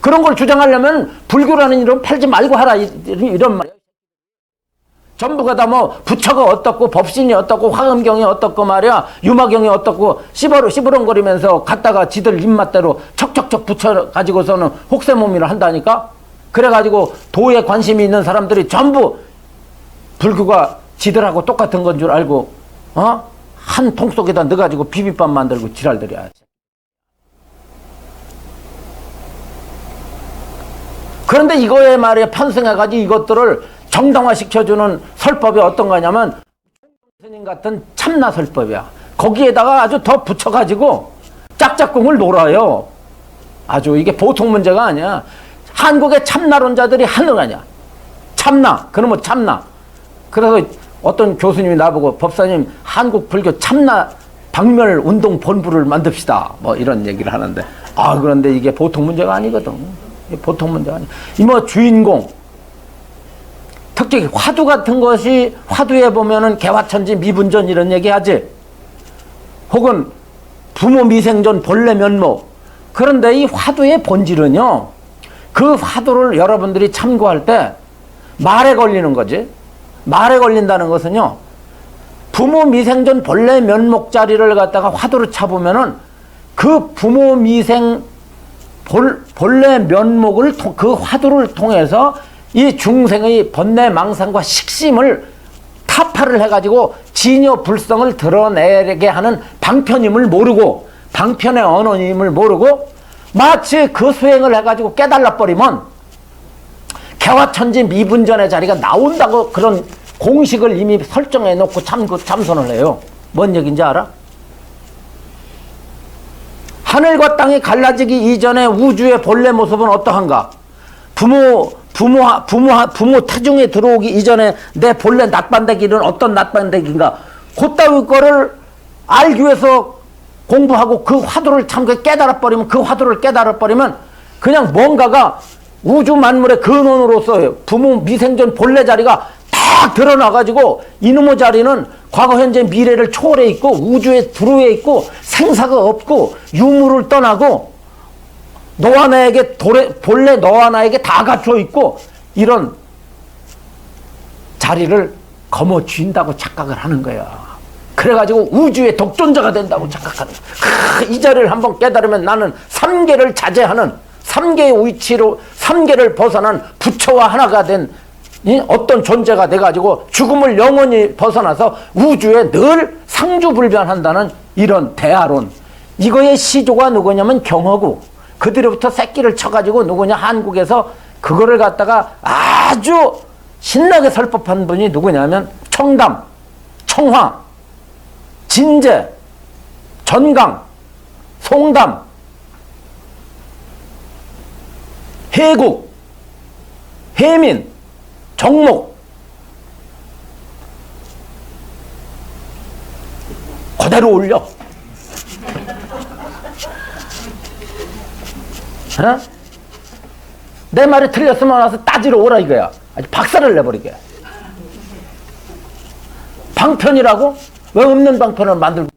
그런 걸 주장하려면 불교라는 이름 팔지 말고 하라 이런 말이야. 전부가 다 뭐 부처가 어떻고 법신이 어떻고 화엄경이 어떻고 말이야 유마경이 어떻고 시버렁거리면서 갔다가 지들 입맛대로 척척척 붙여가지고서는 혹세몸이를 한다니까. 그래가지고 도에 관심이 있는 사람들이 전부 불교가 지들하고 똑같은 건 줄 알고 한 통 속에다 넣어가지고 비빔밥 만들고 지랄들이야. 그런데 이거에 말이야 편승해가지고 이것들을 정당화시켜주는 설법이 어떤 거냐면 스님 같은 참나 설법이야. 거기에다가 아주 더 붙여가지고 짝짝꿍을 놀아요. 아주 이게 보통 문제가 아니야. 한국의 참나론자들이 한능 아니야. 참나. 그러면 참나. 그래서 어떤 교수님이 나보고 법사님 한국 불교 참나 박멸 운동 본부를 만듭시다. 뭐 이런 얘기를 하는데 그런데 이게 보통 문제가 아니거든. 이게 보통 문제가 아니야. 이 뭐 주인공, 특히 화두 같은 것이, 화두에 보면은 개화천지 미분전 이런 얘기 하지. 혹은 부모 미생존 본래 면목. 그런데 이 화두의 본질은요, 그 화두를 여러분들이 참고할 때 말에 걸리는 거지. 말에 걸린다는 것은요, 부모 미생존 본래 면목 자리를 갖다가 화두로 차보면은 그 부모 미생 본래 면목을 그 화두를 통해서 이 중생의 번뇌 망상과 식심을 타파를 해가지고 진여 불성을 드러내게 하는 방편임을 모르고, 방편의 언어임을 모르고 마치 그 수행을 해가지고 깨달아 버리면 개화천지 미분전의 자리가 나온다고 그런 공식을 이미 설정해 놓고 참선을 해요. 뭔 얘기인지 알아? 하늘과 땅이 갈라지기 이전에 우주의 본래 모습은 어떠한가? 부모 태중에 들어오기 이전에 내 본래 낫반대기는 어떤 낫반대기인가? 그따위 거를 알기 위해서 공부하고 그 화두를 참 깨달아버리면, 그 화두를 깨달아버리면 그냥 뭔가가 우주 만물의 근원으로서 부모 미생전 본래 자리가 딱 드러나가지고 이놈의 자리는 과거 현재 미래를 초월해 있고 우주에 들어에 있고 생사가 없고 유무를 떠나고 너와 나에게 본래 너와 나에게 다 갖춰 있고 이런 자리를 거머쥔다고 착각을 하는 거야. 그래가지고 우주의 독존자가 된다고 착각하는 거야. 이 자리를 한번 깨달으면 나는 삼계를 자제하는, 삼계의 위치로 삼계를 벗어난 부처와 하나가 된 어떤 존재가 돼가지고 죽음을 영원히 벗어나서 우주에 늘 상주불변한다는 이런 대화론. 이거의 시조가 누구냐면 경허고, 그들로부터 새끼를 쳐가지고 누구냐, 한국에서 그거를 갖다가 아주 신나게 설법한 분이 누구냐면 청담, 청화, 진제, 전강, 송담, 해국, 해민, 정목, 그대로 올려. 어? 내 말이 틀렸으면 와서 따지러 오라 이거야. 아주 박살을 내버리게. 방편이라고? 왜 없는 방편을 만들고?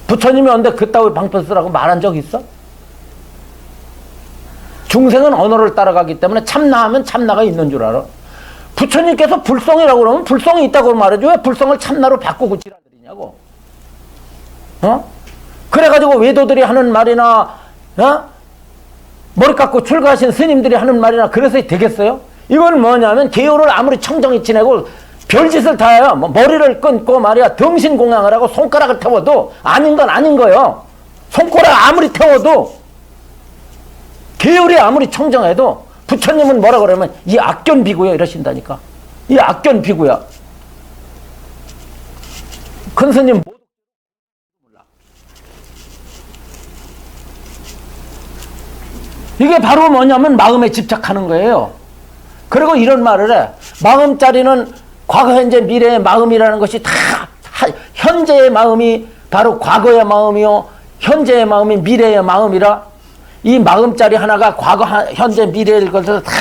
부처님이 언제 그따위 방편 쓰라고 말한 적 있어? 중생은 언어를 따라가기 때문에 참나하면 참나가 있는 줄 알아. 부처님께서 불성이라고 그러면 불성이 있다고 말해줘. 왜 불성을 참나로 바꾸고 지랄들이냐고. 그래가지고 외도들이 하는 말이나 머리 깎고 출가하신 스님들이 하는 말이나 그래서 되겠어요? 이건 뭐냐면 개요를 아무리 청정히 지내고 별짓을 다 해요. 뭐 머리를 끊고 말이야 등신공양을 하고 손가락을 태워도 아닌 건 아닌 거예요. 손가락 아무리 태워도 계율이 아무리 청정해도 부처님은 뭐라 그러면 이 악견 비구야 이러신다니까. 이 악견 비구야. 큰 스님 몰라. 이게 바로 뭐냐면 마음에 집착하는 거예요. 그리고 이런 말을 해. 마음자리는 과거 현재 미래의 마음이라는 것이 다 현재의 마음이 바로 과거의 마음이요 현재의 마음이 미래의 마음이라 이 마음자리 하나가 과거, 현재, 미래를 것을 다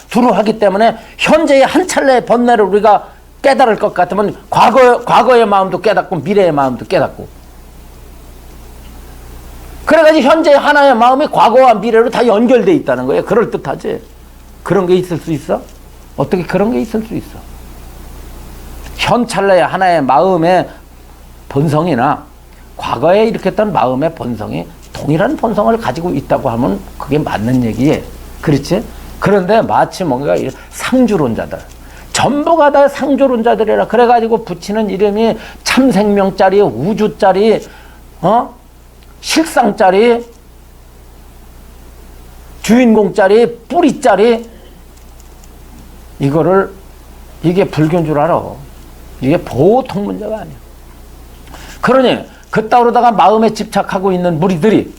두루 하기 때문에 현재의 한 찰나의 번뇌를 우리가 깨달을 것 같으면 과거의 마음도 깨닫고 미래의 마음도 깨닫고. 그래가지고 현재의 하나의 마음이 과거와 미래로 다 연결되어 있다는 거예요. 그럴듯하지? 그런 게 있을 수 있어? 어떻게 그런 게 있을 수 있어? 현 찰나의 하나의 마음의 본성이나 과거에 일으켰던 마음의 본성이 동일한 본성을 가지고 있다고 하면 그게 맞는 얘기예요. 그렇지? 그런데 마치 뭔가 상주론자들, 전부가 다 상주론자들이라 그래가지고 붙이는 이름이 참생명짜리, 우주짜리, 실상짜리, 주인공짜리, 뿌리짜리, 이게 불교인 줄 알아. 이게 보통 문제가 아니야. 그러니 그따위로다가 마음에 집착하고 있는 무리들이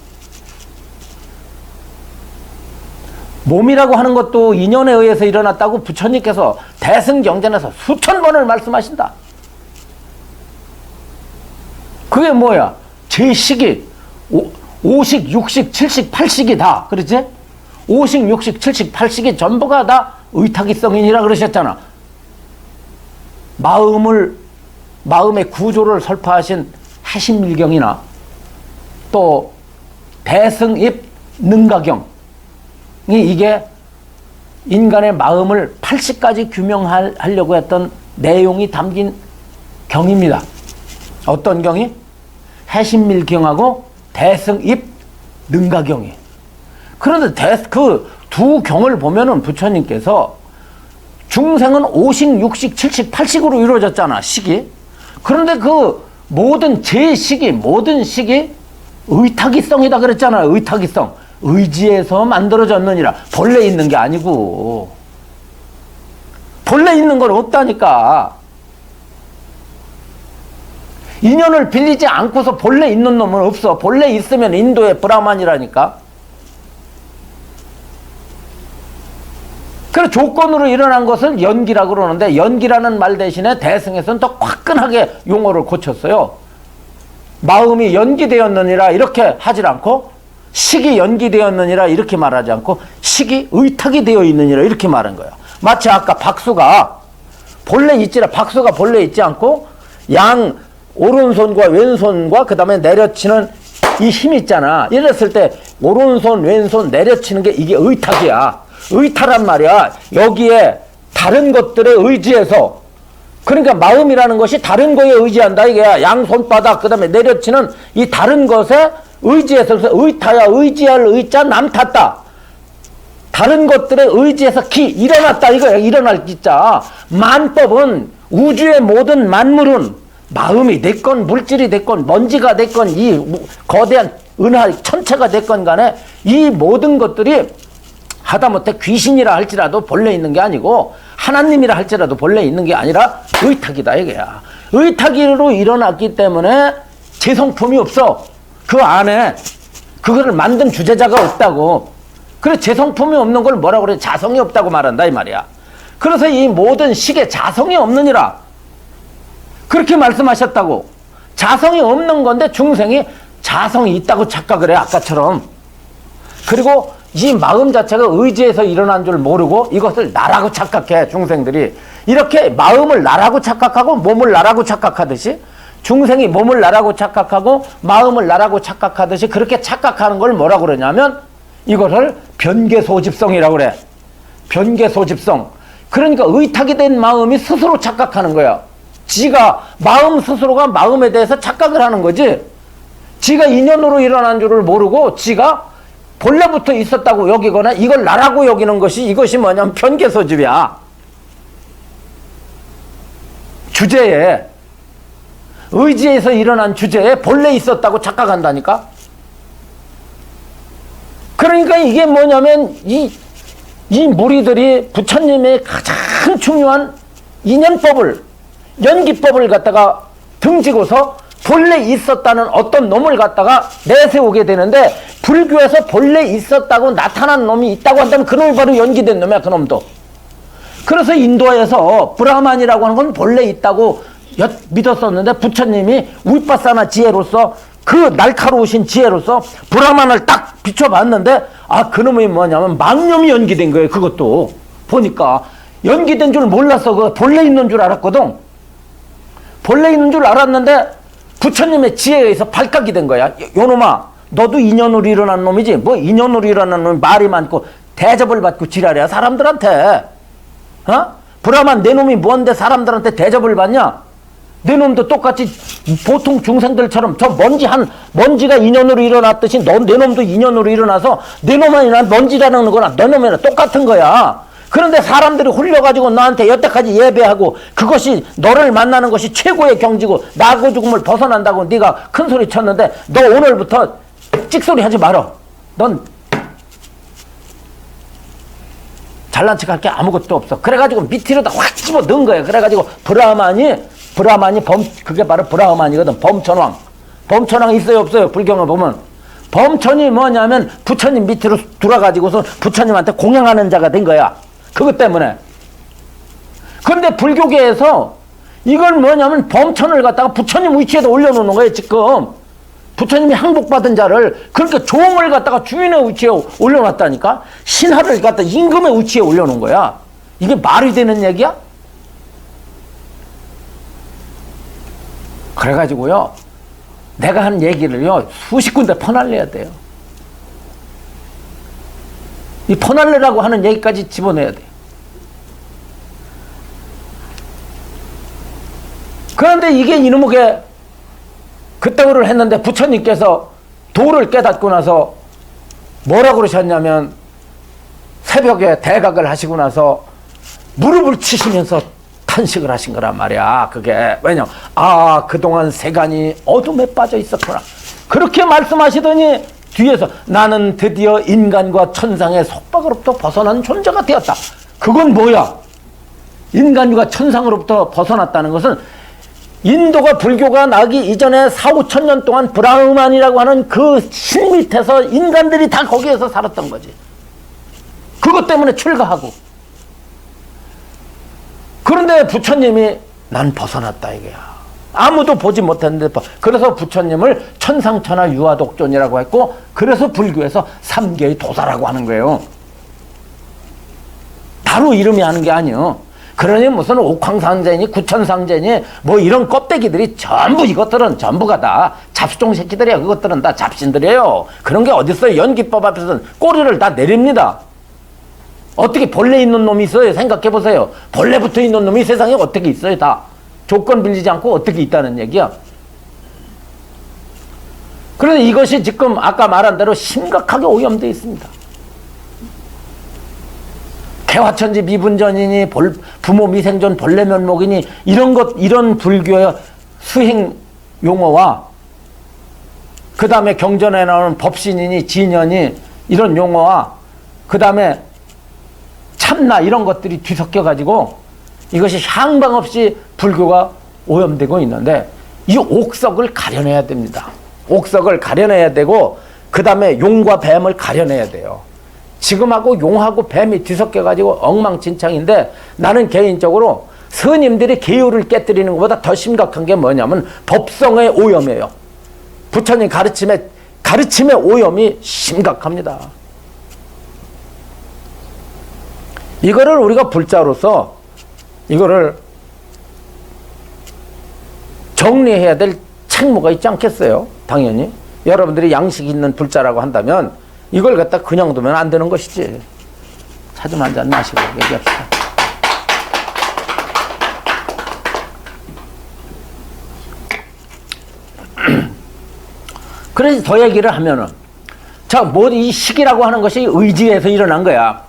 몸이라고 하는 것도 인연에 의해서 일어났다고 부처님께서 대승경전에서 수천 번을 말씀하신다. 그게 뭐야? 제 시기 오식, 육식, 칠식, 팔식이 다, 그렇지? 오식, 육식, 칠식, 팔식이 전부가 다 의탁이성이니라 그러셨잖아. 마음의 구조를 설파하신 해신밀경이나 또 대승입 능가경이 이게 인간의 마음을 80가지 규명하려고 했던 내용이 담긴 경입니다. 어떤 경이? 해신밀경하고 대승입 능가경이. 그런데 그 두 경을 보면은 부처님께서 중생은 오식, 육식, 칠식, 팔식으로 이루어졌잖아, 식이. 그런데 그 모든 제식이, 모든 식이 의탁이성이다 그랬잖아요. 의탁이성. 의지에서 만들어졌느니라. 본래 있는 게 아니고. 본래 있는 건 없다니까. 인연을 빌리지 않고서 본래 있는 놈은 없어. 본래 있으면 인도의 브라만이라니까. 그래서 조건으로 일어난 것을 연기라고 그러는데, 연기라는 말 대신에 대승에서는 더 화끈하게 용어를 고쳤어요. 마음이 연기되었느니라 이렇게 하질 않고, 식이 연기되었느니라 이렇게 말하지 않고, 식이 의탁이 되어 있느니라 이렇게 말한 거예요. 마치 아까 박수가 본래 있지 않고 양 오른손과 왼손과 그 다음에 내려치는 이 힘 있잖아. 이랬을 때 오른손 왼손 내려치는 게 이게 의탁이야. 의탁란 말이야. 여기에 다른 것들에 의지해서, 그러니까 마음이라는 것이 다른 거에 의지한다 이게야. 양손바닥 그 다음에 내려치는 이 다른 것에 의지해서. 그래서 의타야. 의지할 의자 남탔다. 다른 것들에 의지해서 일어났다 이거야. 일어날 기자. 만법은 우주의 모든 만물은 마음이 됐건 물질이 됐건 먼지가 됐건 이 거대한 은하 천체가 됐건 간에 이 모든 것들이 하다못해 귀신이라 할지라도 본래 있는 게 아니고 하나님이라 할지라도 본래 있는 게 아니라 의탁이다 이거야. 의탁으로 일어났기 때문에 재성품이 없어. 그 안에 그거를 만든 주제자가 없다고. 그래서 재성품이 없는 걸 뭐라고 그래? 자성이 없다고 말한다 이 말이야. 그래서 이 모든 식에 자성이 없느니라 그렇게 말씀하셨다고. 자성이 없는 건데 중생이 자성이 있다고 착각을 해 아까처럼. 그리고 이 마음 자체가 의지에서 일어난 줄 모르고 이것을 나라고 착각해 중생들이. 이렇게 마음을 나라고 착각하고 몸을 나라고 착각하듯이 중생이 몸을 나라고 착각하고 마음을 나라고 착각하듯이 그렇게 착각하는 걸 뭐라고 그러냐면 이거를 변개소집성이라고 그래. 변개소집성. 그러니까 의탁이 된 마음이 스스로 착각하는 거야. 지가 마음 스스로가 마음에 대해서 착각을 하는 거지. 지가 인연으로 일어난 줄을 모르고 지가 본래부터 있었다고 여기거나 이걸 나라고 여기는 것이 이것이 뭐냐면 변개소집이야. 주제에 의지에서 일어난 주제에 본래 있었다고 착각한다니까. 그러니까 이게 뭐냐면 이 무리들이 부처님의 가장 중요한 인연법을 연기법을 갖다가 등지고서 본래 있었다는 어떤 놈을 갖다가 내세우게 되는데 불교에서 본래 있었다고 나타난 놈이 있다고 한다면 그 놈이 바로 연기된 놈이야. 그 놈도. 그래서 인도에서 브라만이라고 하는 건 본래 있다고 믿었었는데 부처님이 위파사나 지혜로서 그 날카로우신 지혜로서 브라만을 딱 비춰봤는데 그 놈이 뭐냐면 망념이 연기된 거예요. 그것도 보니까 연기된 줄 몰랐어. 그 본래 있는 줄 알았거든. 본래 있는 줄 알았는데 부처님의 지혜에 의해서 발각이 된 거야. 요놈아 너도 인연으로 일어난 놈이지. 뭐 인연으로 일어난 놈이 말이 많고 대접을 받고 지랄이야 사람들한테. 브라만 내 놈이 뭔데 사람들한테 대접을 받냐? 내 놈도 똑같이 보통 중생들처럼 저 먼지가 인연으로 일어났듯이 내 놈도 인연으로 일어나서 내 놈만이나 먼지라는 거나 너 놈이나 똑같은 거야. 그런데 사람들이 홀려가지고 너한테 여태까지 예배하고 그것이 너를 만나는 것이 최고의 경지고 나고 죽음을 벗어난다고 네가 큰 소리 쳤는데 너 오늘부터 찍소리 하지 말어. 넌 잘난 척할 게 아무것도 없어. 그래가지고 밑으로다 확 집어 넣은 거야. 그래가지고 브라만이 그게 바로 브라만이거든. 범천왕. 범천왕 있어요 없어요? 불경을 보면 범천이 뭐냐면 부처님 밑으로 들어가지고서 부처님한테 공양하는 자가 된 거야. 그것 때문에. 그런데 불교계에서 이걸 뭐냐면 범천을 갖다가 부처님 위치에다 올려놓는 거예요 지금. 부처님이 항복받은 자를 그렇게 종을 갖다가 주인의 위치에 올려놨다니까? 신하를 갖다 임금의 위치에 올려놓은 거야. 이게 말이 되는 얘기야? 그래가지고요, 내가 한 얘기를요, 수십 군데 퍼날려야 돼요. 이 퍼날려라고 하는 얘기까지 집어내야 돼요. 그런데 이게 이놈에게 그때를 했는데 부처님께서 도를 깨닫고 나서 뭐라고 그러셨냐면 새벽에 대각을 하시고 나서 무릎을 치시면서 탄식을 하신 거란 말이야. 그게 왜냐? 아, 그동안 세간이 어둠에 빠져 있었구나. 그렇게 말씀하시더니 뒤에서 나는 드디어 인간과 천상의 속박으로부터 벗어난 존재가 되었다. 그건 뭐야? 인간과 천상으로부터 벗어났다는 것은 인도가 불교가 나기 이전에 4,5천 년 동안 브라흐만이라고 하는 그 신 밑에서 인간들이 다 거기에서 살았던 거지. 그것 때문에 출가하고. 그런데 부처님이 난 벗어났다 이거야. 아무도 보지 못했는데 그래서 부처님을 천상천하 유아독존이라고 했고, 그래서 불교에서 삼계의 도사라고 하는 거예요. 바로 이름이 하는 게 아니요. 그러니 무슨 옥황상제니 구천상제니 뭐 이런 껍데기들이 전부, 이것들은 전부가 다 잡수종 새끼들이야. 그것들은 다 잡신들이에요. 그런 게 어딨어요. 연기법 앞에서는 꼬리를 다 내립니다. 어떻게 벌레 있는 놈이 있어요? 생각해 보세요. 벌레 붙어 있는 놈이 세상에 어떻게 있어요? 다 조건 빌리지 않고 어떻게 있다는 얘기야. 그런데 이것이 지금 아까 말한 대로 심각하게 오염되어 있습니다. 개화천지 미분전이니 부모 미생전 벌레 면목이니 이런 불교의 수행 용어와 그 다음에 경전에 나오는 법신이니 진연이 이런 용어와 그 다음에 참나 이런 것들이 뒤섞여 가지고 이것이 향방 없이 불교가 오염되고 있는데, 이 옥석을 가려내야 됩니다. 옥석을 가려내야 되고 그 다음에 용과 뱀을 가려내야 돼요. 지금하고 용하고 뱀이 뒤섞여 가지고 엉망진창인데, 나는 개인적으로 스님들이 계율을 깨뜨리는 것보다 더 심각한 게 뭐냐면 법성의 오염이에요. 부처님 가르침의 오염이 심각합니다. 이거를 우리가 불자로서 이거를 정리해야 될 책무가 있지 않겠어요? 당연히. 여러분들이 양식 있는 불자라고 한다면 이걸 갖다 그냥 두면 안 되는 것이지. 차 좀 한잔 마시고 얘기합시다. 그래서 더 얘기를 하면은, 자, 뭐 이 식이라고 하는 것이 의지에서 일어난 거야.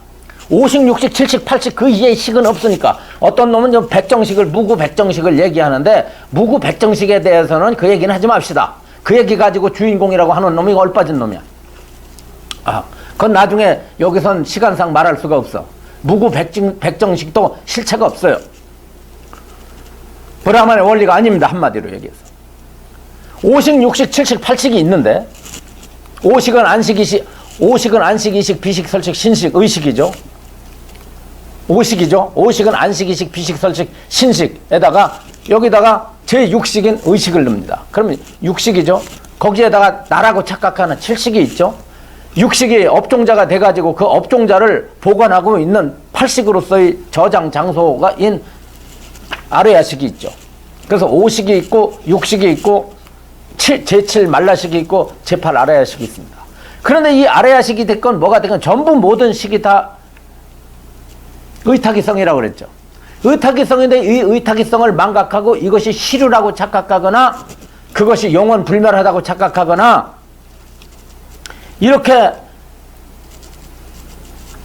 5식, 6식, 7식, 8식 그 이외의 식은 없으니까. 어떤 놈은 백정식을, 무구 백정식을 얘기하는데, 무구 백정식에 대해서는 그 얘기는 하지 맙시다. 그 얘기 가지고 주인공이라고 하는 놈이 얼빠진 놈이야. 아, 그건 나중에 여기선 시간상 말할 수가 없어. 무구 백정식도 실체가 없어요. 브라만의 원리가 아닙니다. 한마디로 얘기해서. 5식, 6식, 7식, 8식이 있는데, 5식은 안식, 이식, 비식, 설식, 신식, 의식이죠. 5식이죠. 5식은 안식, 이식, 비식, 설식, 신식에다가 여기다가 제6식인 의식을 넣습니다. 그러면 6식이죠. 거기에다가 나라고 착각하는 7식이 있죠. 6식이 업종자가 돼가지고 그 업종자를 보관하고 있는 8식으로서의 저장 장소가인 아레야식이 있죠. 그래서 5식이 있고 6식이 있고 제7 말라식이 있고 제8 아레야식이 있습니다. 그런데 이 아레야식이 됐건 뭐가 됐건 전부 모든 식이 다 의타기성이라고 그랬죠. 의타기성인데 이 의타기성을 망각하고 이것이 시류라고 착각하거나 그것이 영원 불멸하다고 착각하거나 이렇게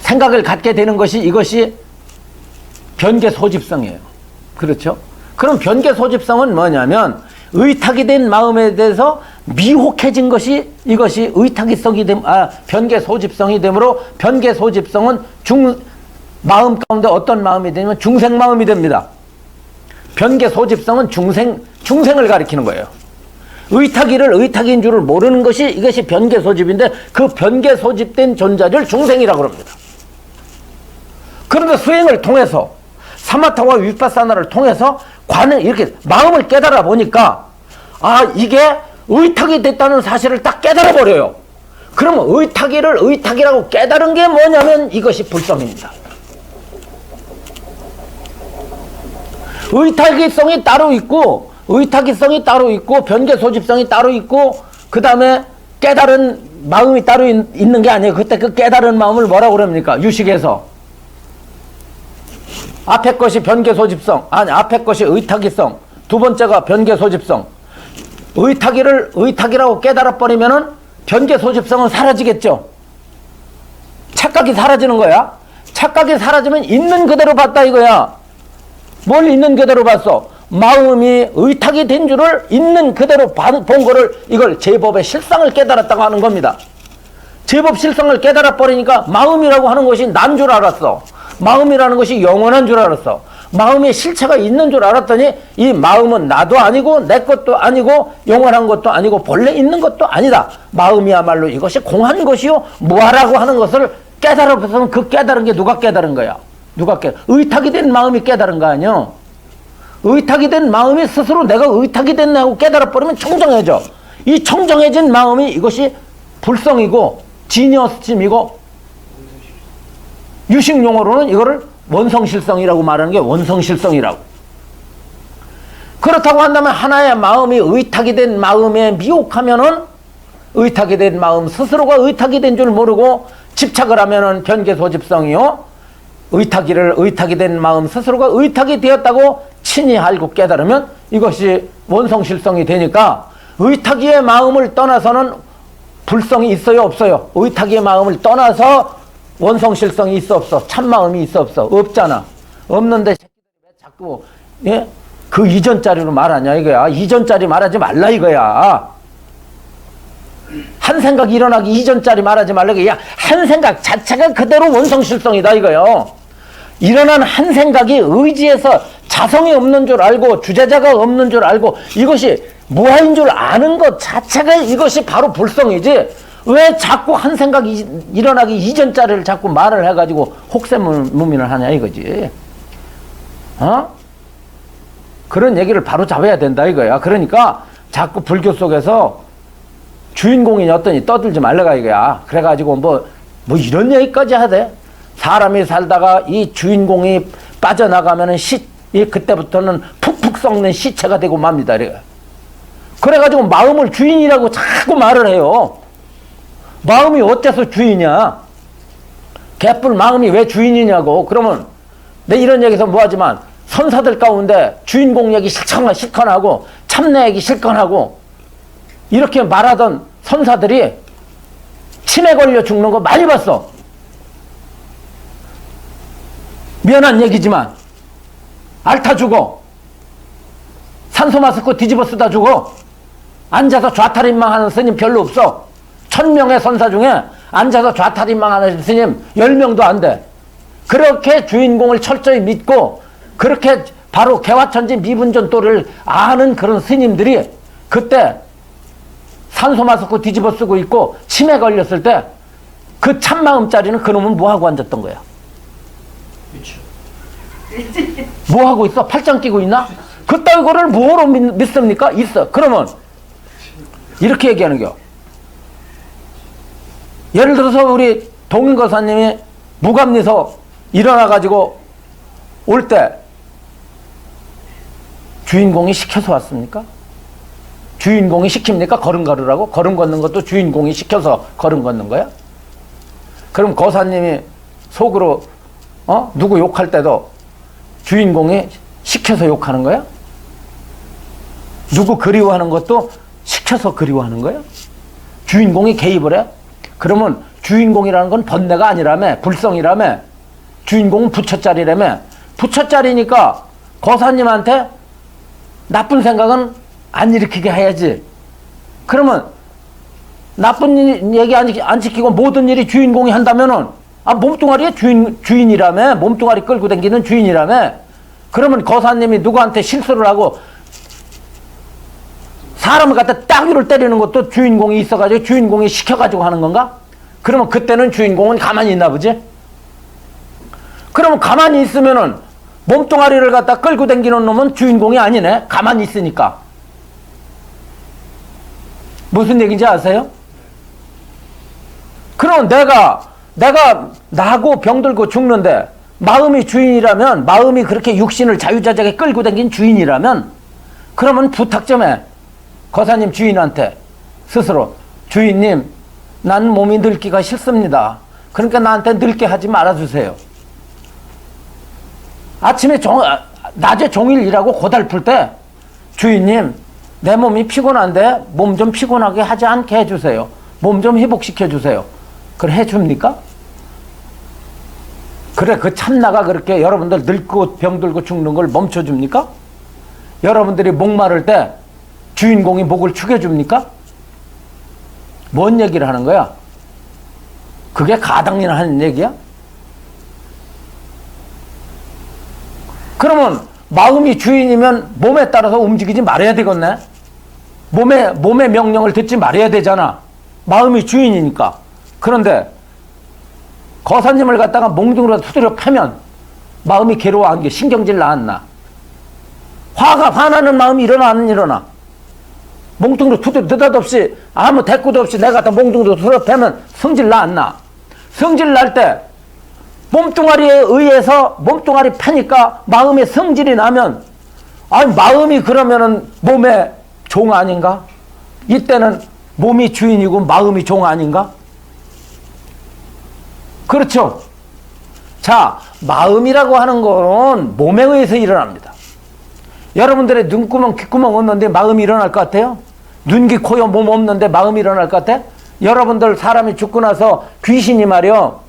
생각을 갖게 되는 것이 이것이 변개 소집성이에요. 그렇죠? 그럼 변개 소집성은 뭐냐면 의탁이 된 마음에 대해서 미혹해진 것이 이것이 의탁이성이 변개 소집성이 되므로 변개 소집성은 마음 가운데 어떤 마음이 되냐면 중생 마음이 됩니다. 변개 소집성은 중생을 가리키는 거예요. 의탁이를 의탁인 줄을 모르는 것이 이것이 변개 소집인데 그 변개 소집된 존재를 중생이라고 합니다. 그런데 수행을 통해서 사마타와 위파사나를 통해서 이렇게 마음을 깨달아 보니까 아, 이게 의탁이 됐다는 사실을 딱 깨달아 버려요. 그러면 의탁이를 의탁이라고 깨달은 게 뭐냐면 이것이 불성입니다. 의탁이성이 따로 있고 의탁이성이 따로 있고 변개소집성이 따로 있고 그 다음에 깨달은 마음이 따로 있는 게 아니에요. 그때 그 깨달은 마음을 뭐라고 그럽니까? 유식에서 앞에 것이 변개소집성, 아니 앞에 것이 의탁이성, 두 번째가 변개소집성. 의탁이를 의탁이라고 깨달아 버리면은 변개소집성은 사라지겠죠. 착각이 사라지는 거야. 착각이 사라지면 있는 그대로 봤다 이거야. 뭘 있는 그대로 봤어? 마음이 의탁이 된 줄을 있는 그대로 본 거를 이걸 제법의 실상을 깨달았다고 하는 겁니다. 제법 실상을 깨달아 버리니까 마음이라고 하는 것이 난 줄 알았어. 마음이라는 것이 영원한 줄 알았어. 마음에 실체가 있는 줄 알았더니 이 마음은 나도 아니고 내 것도 아니고 영원한 것도 아니고 본래 있는 것도 아니다. 마음이야말로 이것이 공한 것이요 무하라고 하는 것을 깨달아서는 그 깨달은 게 누가 깨달은 거야? 누가 의탁이 된 마음이 깨달은 거 아니야? 의탁이 된 마음이 스스로 내가 의탁이 됐냐고 깨달아 버리면 청정해져. 이 청정해진 마음이 이것이 불성이고 지니어스침이고 유식 용어로는 이거를 원성실성이라고 말하는 게 원성실성이라고. 그렇다고 한다면 하나의 마음이 의탁이 된 마음에 미혹하면은 의탁이 된 마음 스스로가 의탁이 된 줄 모르고 집착을 하면은 변개소집성이요. 의탁이 된 마음 스스로가 의탁이 되었다고 친히 알고 깨달으면 이것이 원성실성이 되니까 의탁이의 마음을 떠나서는 불성이 있어요 없어요? 의탁이의 마음을 떠나서 원성실성이 있어 없어? 참마음이 있어 없어? 없잖아. 없는데 왜 자꾸 예? 그 이전짜리로 말하냐 이거야. 이전짜리 말하지 말라 이거야. 한 생각 일어나기 이전짜리 말하지 말라 이거야. 한 생각 자체가 그대로 원성실성이다 이거요. 일어난 한 생각이 의지에서 자성이 없는 줄 알고 주제자가 없는 줄 알고 이것이 무아인 줄 아는 것 자체가 이것이 바로 불성이지. 왜 자꾸 한 생각이 일어나기 이전짜리를 자꾸 말을 해가지고 혹세무민을 하냐 이거지. 어? 그런 얘기를 바로 잡아야 된다 이거야. 그러니까 자꾸 불교 속에서 주인공이 어떠니 떠들지 말라가 이거야. 그래가지고 뭐 이런 얘기까지 하대. 사람이 살다가 이 주인공이 빠져나가면은 그때부터는 푹푹 썩는 시체가 되고 맙니다. 그래가지고 마음을 주인이라고 자꾸 말을 해요. 마음이 어째서 주인이야? 개뿔 마음이 왜 주인이냐고. 그러면 내 이런 얘기해서 뭐하지만 선사들 가운데 주인공 얘기 실컷 하고 참내 얘기 실컷 하고 이렇게 말하던 선사들이 치매 걸려 죽는 거 많이 봤어. 미안한 얘기지만 앓다 죽어. 산소 마스크 뒤집어 쓰다 죽어. 앉아서 좌탈인망하는 스님 별로 없어. 1000명의 선사 중에 앉아서 좌탈인망하는 스님 10명도 안 돼. 그렇게 주인공을 철저히 믿고 그렇게 바로 개화천지 미분전도를 아는 그런 스님들이 그때 산소 마스크 뒤집어 쓰고 있고 치매 걸렸을 때 그 참마음짜리는 그놈은 뭐하고 앉았던 거야? 그렇죠. 뭐하고 있어? 팔짱 끼고 있나? 그따위 거를 뭐로 믿습니까? 있어. 그러면 이렇게 얘기하는 겨. 예를 들어서 우리 동인거사님이 무감리서 일어나가지고 올 때 주인공이 시켜서 왔습니까? 주인공이 시킵니까? 걸음 걸으라고? 걸음 걷는 것도 주인공이 시켜서 걸음 걷는 거야? 그럼 거사님이 속으로 누구 욕할 때도 주인공이 시켜서 욕하는 거야? 누구 그리워하는 것도 시켜서 그리워하는 거야? 주인공이 개입을 해? 그러면 주인공이라는 건 번뇌가 아니라며, 불성이라며, 주인공은 부처짜리라며, 부처짜리니까 거사님한테 나쁜 생각은 안 일으키게 해야지. 그러면 나쁜 얘기 안 지키고 모든 일이 주인공이 한다면은 몸뚱아리에 주인이라며, 몸뚱아리 끌고 다니는 주인이라며. 그러면 거사님이 누구한테 실수를 하고 사람을 갖다 따귀를 때리는 것도 주인공이 있어가지고 주인공이 시켜가지고 하는 건가? 그러면 그때는 주인공은 가만히 있나 보지? 그러면 가만히 있으면은 몸뚱아리를 갖다 끌고 다니는 놈은 주인공이 아니네. 가만히 있으니까. 무슨 얘기인지 아세요? 그럼 내가 나고 병들고 죽는데 마음이 주인이라면, 마음이 그렇게 육신을 자유자재하게 끌고 다닌 주인이라면, 그러면 부탁 좀 해. 거사님 주인한테 스스로, 주인님, 난 몸이 늙기가 싫습니다. 그러니까 나한테 늙게 하지 말아주세요. 낮에 종일 일하고 고달플 때, 주인님, 내 몸이 피곤한데 몸 좀 피곤하게 하지 않게 해주세요. 몸 좀 회복시켜주세요. 그래 해줍니까? 그래 그 참나가 그렇게 여러분들 늙고 병들고 죽는 걸 멈춰줍니까? 여러분들이 목마를 때 주인공이 목을 축여줍니까? 뭔 얘기를 하는 거야? 그게 가당이나 하는 얘기야? 그러면 마음이 주인이면 몸에 따라서 움직이지 말아야 되겠네? 몸의 명령을 듣지 말아야 되잖아. 마음이 주인이니까. 그런데 거사님을 갖다가 몽둥이로 두드려 패면 마음이 괴로워한 게 신경질 나왔나? 화가 화나는 마음이 일어나 안 일어나? 몽둥이로 두드려 느닷없이 아무 대꾸도 없이 내가 갖다 몽둥이로 두드려 패면 성질 나 안 나? 성질 날 때 몸뚱아리에 의해서 몸뚱아리 패니까 마음에 성질이 나면, 아니 마음이 그러면은 몸의 종 아닌가? 이때는 몸이 주인이고 마음이 종 아닌가? 그렇죠? 자, 마음이라고 하는 거는 몸에 의해서 일어납니다. 여러분들의 눈구멍, 귓구멍 없는데 마음이 일어날 것 같아요? 눈, 귀, 코, 몸 없는데 마음이 일어날 것 같아? 여러분들 사람이 죽고 나서 귀신이 말이요,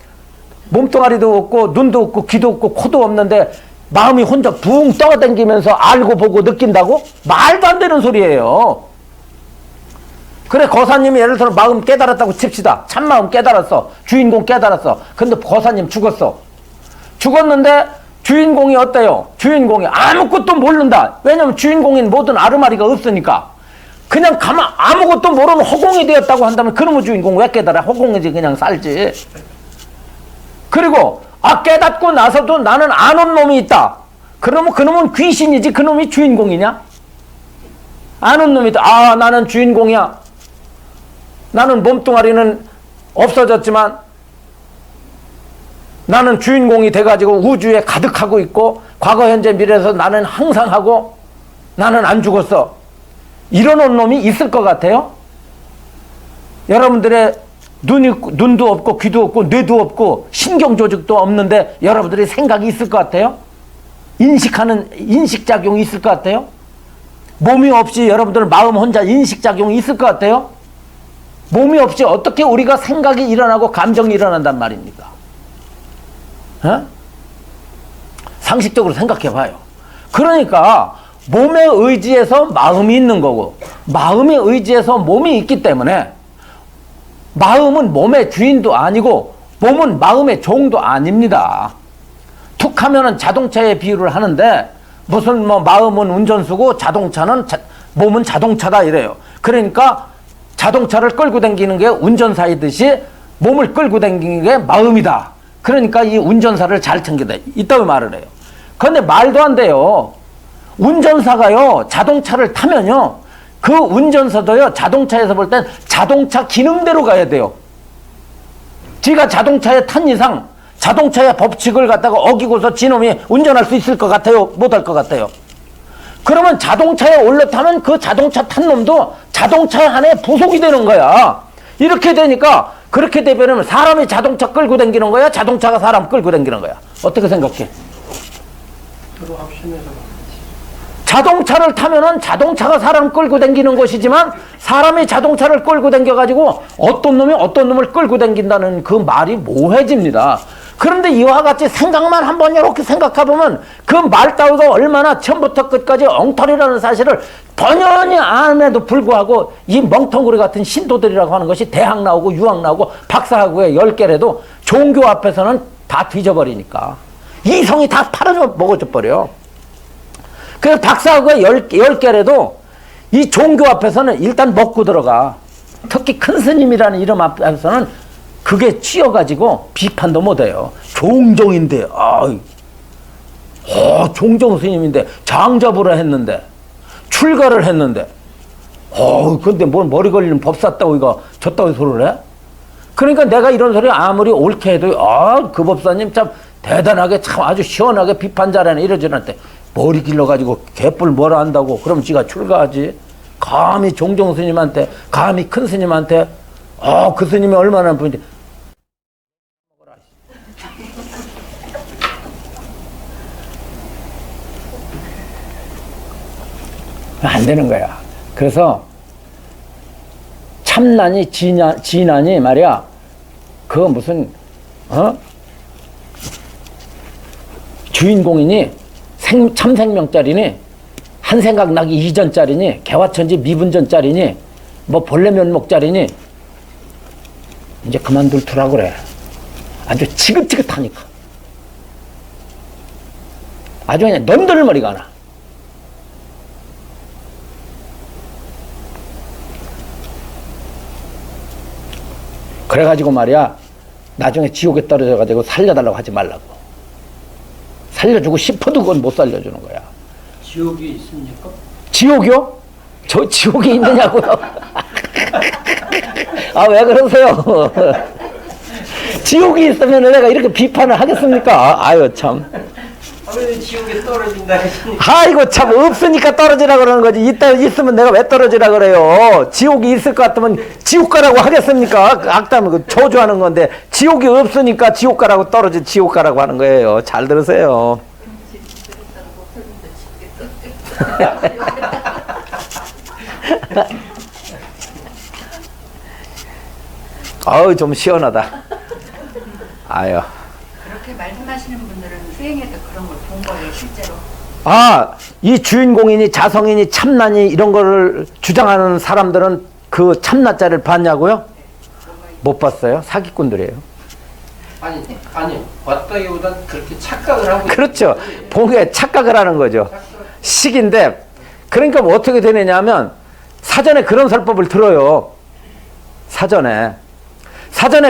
몸뚱아리도 없고 눈도 없고 귀도 없고 코도 없는데 마음이 혼자 붕 떠다니면서 알고 보고 느낀다고? 말도 안 되는 소리예요. 그래 거사님이 예를 들어 마음 깨달았다고 칩시다. 참마음 깨달았어. 주인공 깨달았어. 근데 거사님 죽었어. 죽었는데 주인공이 어때요? 주인공이 아무것도 모른다. 왜냐면 주인공인 모든 아르마리가 없으니까. 그냥 아무것도 모르는 허공이 되었다고 한다면 그놈의 주인공 왜 깨달아? 허공이지 그냥 살지. 그리고 깨닫고 나서도 나는 아는 놈이 있다. 그러면 그놈은 귀신이지 그놈이 주인공이냐? 아는 놈이 있다. 나는 주인공이야. 나는 몸뚱아리는 없어졌지만 나는 주인공이 돼가지고 우주에 가득하고 있고 과거 현재 미래에서 나는 항상 하고 나는 안 죽었어. 이런 놈이 있을 것 같아요? 여러분들의 눈도 없고 귀도 없고 뇌도 없고 신경 조직도 없는데 여러분들의 생각이 있을 것 같아요? 인식작용이 있을 것 같아요? 몸이 없이 여러분들 마음 혼자 인식작용이 있을 것 같아요? 몸이 없이 어떻게 우리가 생각이 일어나고 감정이 일어난단 말입니까? 상식적으로 생각해 봐요. 그러니까 몸의 의지에서 마음이 있는 거고 마음의 의지에서 몸이 있기 때문에 마음은 몸의 주인도 아니고 몸은 마음의 종도 아닙니다. 툭 하면은 자동차에 비유를 하는데 무슨 마음은 운전수고 몸은 자동차다 이래요. 그러니까 자동차를 끌고 다니는 게 운전사이듯이 몸을 끌고 다니는 게 마음이다. 그러니까 이 운전사를 잘 챙겨야 있다고 말을 해요. 그런데 말도 안 돼요. 운전사가요 자동차를 타면요 그 운전사도요 자동차에서 볼 땐 자동차 기능대로 가야 돼요. 지가 자동차에 탄 이상 자동차의 법칙을 갖다가 어기고서 지놈이 운전할 수 있을 것 같아요? 못할 것 같아요? 그러면 자동차에 올라타면 그 자동차 탄 놈도 자동차 안에 부속이 되는 거야. 이렇게 되니까 그렇게 되면 사람이 자동차 끌고 다니는 거야? 자동차가 사람 끌고 다니는 거야? 어떻게 생각해? 서로 합심해서 자동차를 타면은 자동차가 사람 끌고 다니는 것이지만 사람이 자동차를 끌고 다녀가지고 어떤 놈이 어떤 놈을 끌고 다닌다는 그 말이 모해집니다. 그런데 이와 같이 생각만 한번 이렇게 생각해보면 그 말 따위가 얼마나 처음부터 끝까지 엉터리라는 사실을 번연히 안에도 불구하고 이 멍텅구리 같은 신도들이라고 하는 것이 대학 나오고 유학 나오고 박사학위에 10개라도 종교 앞에서는 다 뒤져버리니까 이성이 다 팔아먹어져 버려. 그래서 박사학위에 10개라도 이 종교 앞에서는 일단 먹고 들어가. 특히 큰 스님이라는 이름 앞에서는 그게 찌어가지고 비판도 못해요. 종종인데, 종종 스님인데, 장접을 했는데, 출가를 했는데, 근데 뭐 머리 걸리는 법 샀다고 이거 줬다고 소리를 해? 그러니까 내가 이런 소리 아무리 옳게 해도 그 법사님 참 대단하게 참 아주 시원하게 비판 잘하네 이러지는데 머리 길러가지고 개뿔 뭐라 한다고 그럼 지가 출가하지. 감히 종종 스님한테 감히 큰 스님한테 그 스님이 얼마나 분인데 안 되는 거야. 그래서 참난이 진난이 말이야. 그거 무슨 주인공이니 참생명짜리니 한생각 나기 이전짜리니 개화천지 미분전짜리니 뭐 본래 면목짜리니 이제 그만둘 두라고 그래. 아주 지긋지긋하니까 아주 그냥 넘들머리가 나. 그래가지고 말이야 나중에 지옥에 떨어져가지고 살려달라고 하지 말라고. 살려주고 싶어도 그건 못 살려주는 거야. 지옥이 있습니까? 지옥이요? 저 지옥이 있느냐고요? 왜 그러세요? 지옥이 있으면 내가 이렇게 비판을 하겠습니까? 아유 참. 왜 지옥에 떨어진다 했으니까. 아이고 참 없으니까 떨어지라 그러는 거지. 있으면 내가 왜 떨어지라 그래요? 지옥이 있을 것 같으면 지옥 가라고 하겠습니까? 악담 그 저주하는 건데 지옥이 없으니까 지옥 가라고 지옥 가라고 하는 거예요. 잘 들으세요. 아우 좀 시원하다. 아유. 그렇게 말씀하시는 분들은 수행에도 그런 걸 본 거예요, 실제로. 이 주인공이니 자성이니 참나니 이런 거를 주장하는 사람들은 그 참나자를 봤냐고요? 못 봤어요. 사기꾼들이에요. 아니 봤다기보단 그렇게 착각을 하고 그렇죠. 본게 착각을 하는 거죠. 식인데 그러니까 뭐 어떻게 되느냐면 사전에 그런 설법을 들어요. 사전에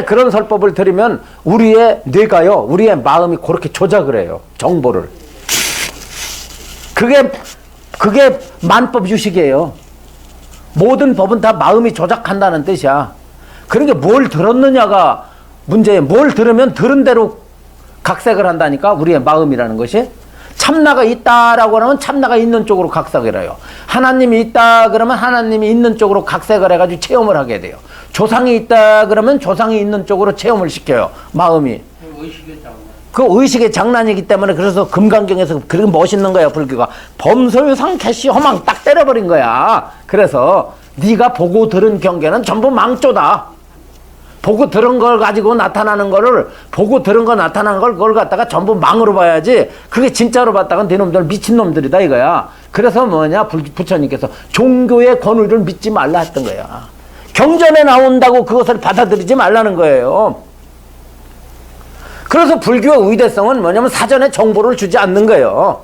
그런 설법을 들으면 우리의 뇌가요, 우리의 마음이 그렇게 조작을 해요. 정보를. 그게 만법 유식이에요. 모든 법은 다 마음이 조작한다는 뜻이야. 그러니까 뭘 들었느냐가 문제예요. 뭘 들으면 들은 대로 각색을 한다니까, 우리의 마음이라는 것이. 참나가 있다라고 하면 참나가 있는 쪽으로 각색을 해요. 하나님이 있다 그러면 하나님이 있는 쪽으로 각색을 해가지고 체험을 하게 돼요. 조상이 있다 그러면 조상이 있는 쪽으로 체험을 시켜요. 마음이. 의식의 장난. 그 의식의 장난이기 때문에 그래서 금강경에서 그렇게 멋있는 거야, 불교가. 범소유상 개시 허망 딱 때려버린 거야. 그래서 네가 보고 들은 경계는 전부 망조다. 보고 들은 걸 가지고 나타나는 거를, 보고 들은 거 나타나는 걸 그걸 갖다가 전부 망으로 봐야지. 그게 진짜로 봤다가 네 놈들 미친놈들이다 이거야. 그래서 뭐냐, 부처님께서 종교의 권위를 믿지 말라 했던 거야. 경전에 나온다고 그것을 받아들이지 말라는 거예요. 그래서 불교의 의대성은 뭐냐면 사전에 정보를 주지 않는 거예요.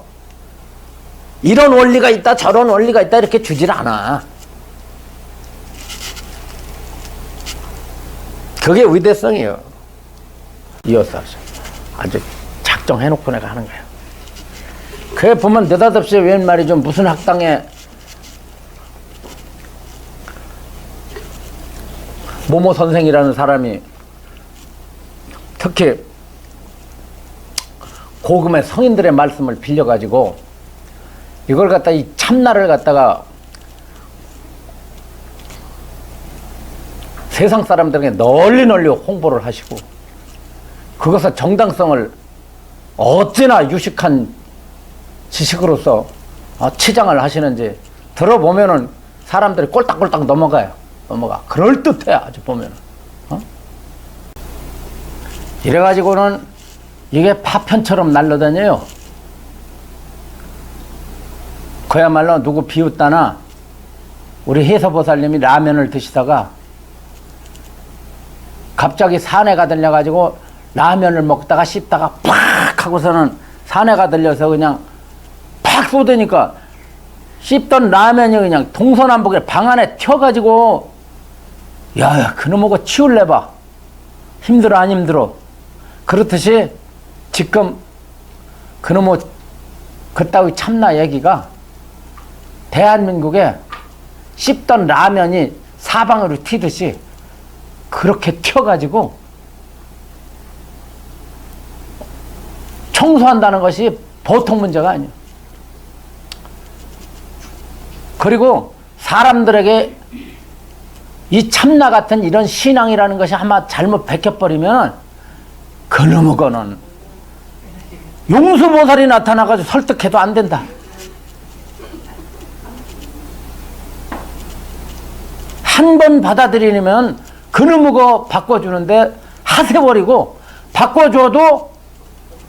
이런 원리가 있다 저런 원리가 있다 이렇게 주질 않아. 그게 의대성이에요. 이어서 아주 작정해놓고 내가 하는 거예요. 그래 보면 느닷없이 웬 말이죠. 무슨 학당에 모모 선생이라는 사람이 특히 고금의 성인들의 말씀을 빌려가지고 이걸 갖다 이 참나를 갖다가 세상 사람들에게 널리 홍보를 하시고 그것의 정당성을 어찌나 유식한 지식으로서 치장을 하시는지 들어보면은 사람들이 꼴딱꼴딱 넘어가. 그럴듯해 아주 보면은. 이래가지고는 이게 파편처럼 날라다녀요. 그야말로 누구 비웃다나 우리 해서보살님이 라면을 드시다가 갑자기 산에가 들려가지고 라면을 먹다가 씹다가 팍 하고서는 산에가 들려서 그냥 팍 쏟으니까 씹던 라면이 그냥 동서남북에 방 안에 튀어가지고 야 그놈하고 치울래봐. 힘들어 안 힘들어. 그렇듯이 지금 그놈의 그따위 참나 얘기가 대한민국에 씹던 라면이 사방으로 튀듯이 그렇게 튀어가지고 청소한다는 것이 보통 문제가 아니에요. 그리고 사람들에게 이 참나 같은 이런 신앙이라는 것이 아마 잘못 베껴버리면 그놈의 거는 용수보살이 나타나가지고 설득해도 안 된다. 한 번 받아들이면 그놈의 거 바꿔주는데 하세버리고 바꿔줘도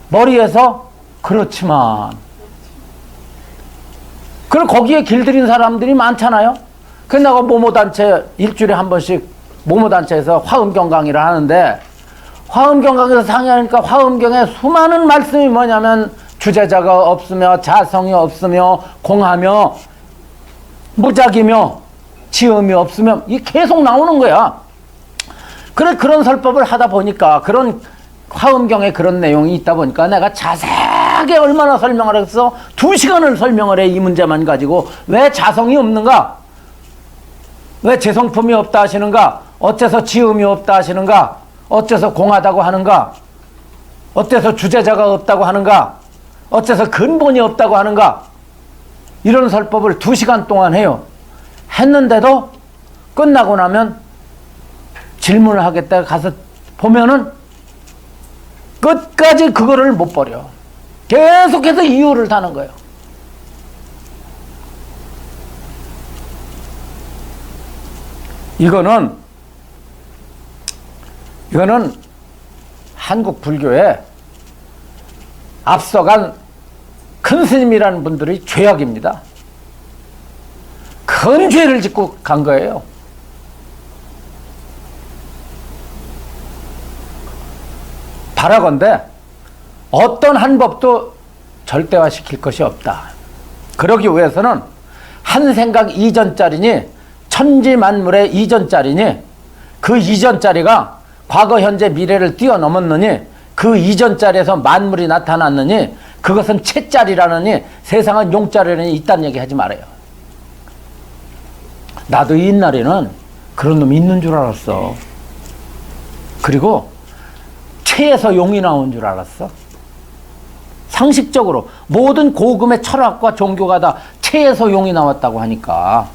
머리에서 그렇지만 그럼 거기에 길들인 사람들이 많잖아요. 그나고 모모단체 일주일에 한 번씩 모모단체에서 화엄경 강의를 하는데 화엄경 강의에서 상의하니까 화엄경에 수많은 말씀이 뭐냐면 주제자가 없으며 자성이 없으며 공하며 무작이며 지음이 없으며 이 계속 나오는 거야. 그래 그런 설법을 하다 보니까 그런 화엄경에 그런 내용이 있다 보니까 내가 자세하게 얼마나 설명을 했어. 2시간을 설명을 해. 이 문제만 가지고 왜 자성이 없는가, 왜 재성품이 없다 하시는가, 어째서 지음이 없다 하시는가, 어째서 공하다고 하는가, 어째서 주제자가 없다고 하는가, 어째서 근본이 없다고 하는가. 이런 설법을 2시간 동안 해요. 했는데도 끝나고 나면 질문을 하겠다 가서 보면은 끝까지 그거를 못 버려. 계속해서 이유를 다는 거예요. 이거는 한국 불교에 앞서간 큰 스님이라는 분들이 죄악입니다. 큰 죄를 짓고 간 거예요. 바라건대 어떤 한 법도 절대화시킬 것이 없다. 그러기 위해서는 한 생각 이전짜리니 천지만물의 이전짜리니 그 이전짜리가 과거 현재 미래를 뛰어넘었느니 그 이전짜리에서 만물이 나타났느니 그것은 채짜리라느니 세상은 용짜리라니 이딴 얘기 하지 말아요. 나도 옛날에는 그런 놈이 있는 줄 알았어. 그리고 채에서 용이 나온 줄 알았어. 상식적으로 모든 고금의 철학과 종교가 다 채에서 용이 나왔다고 하니까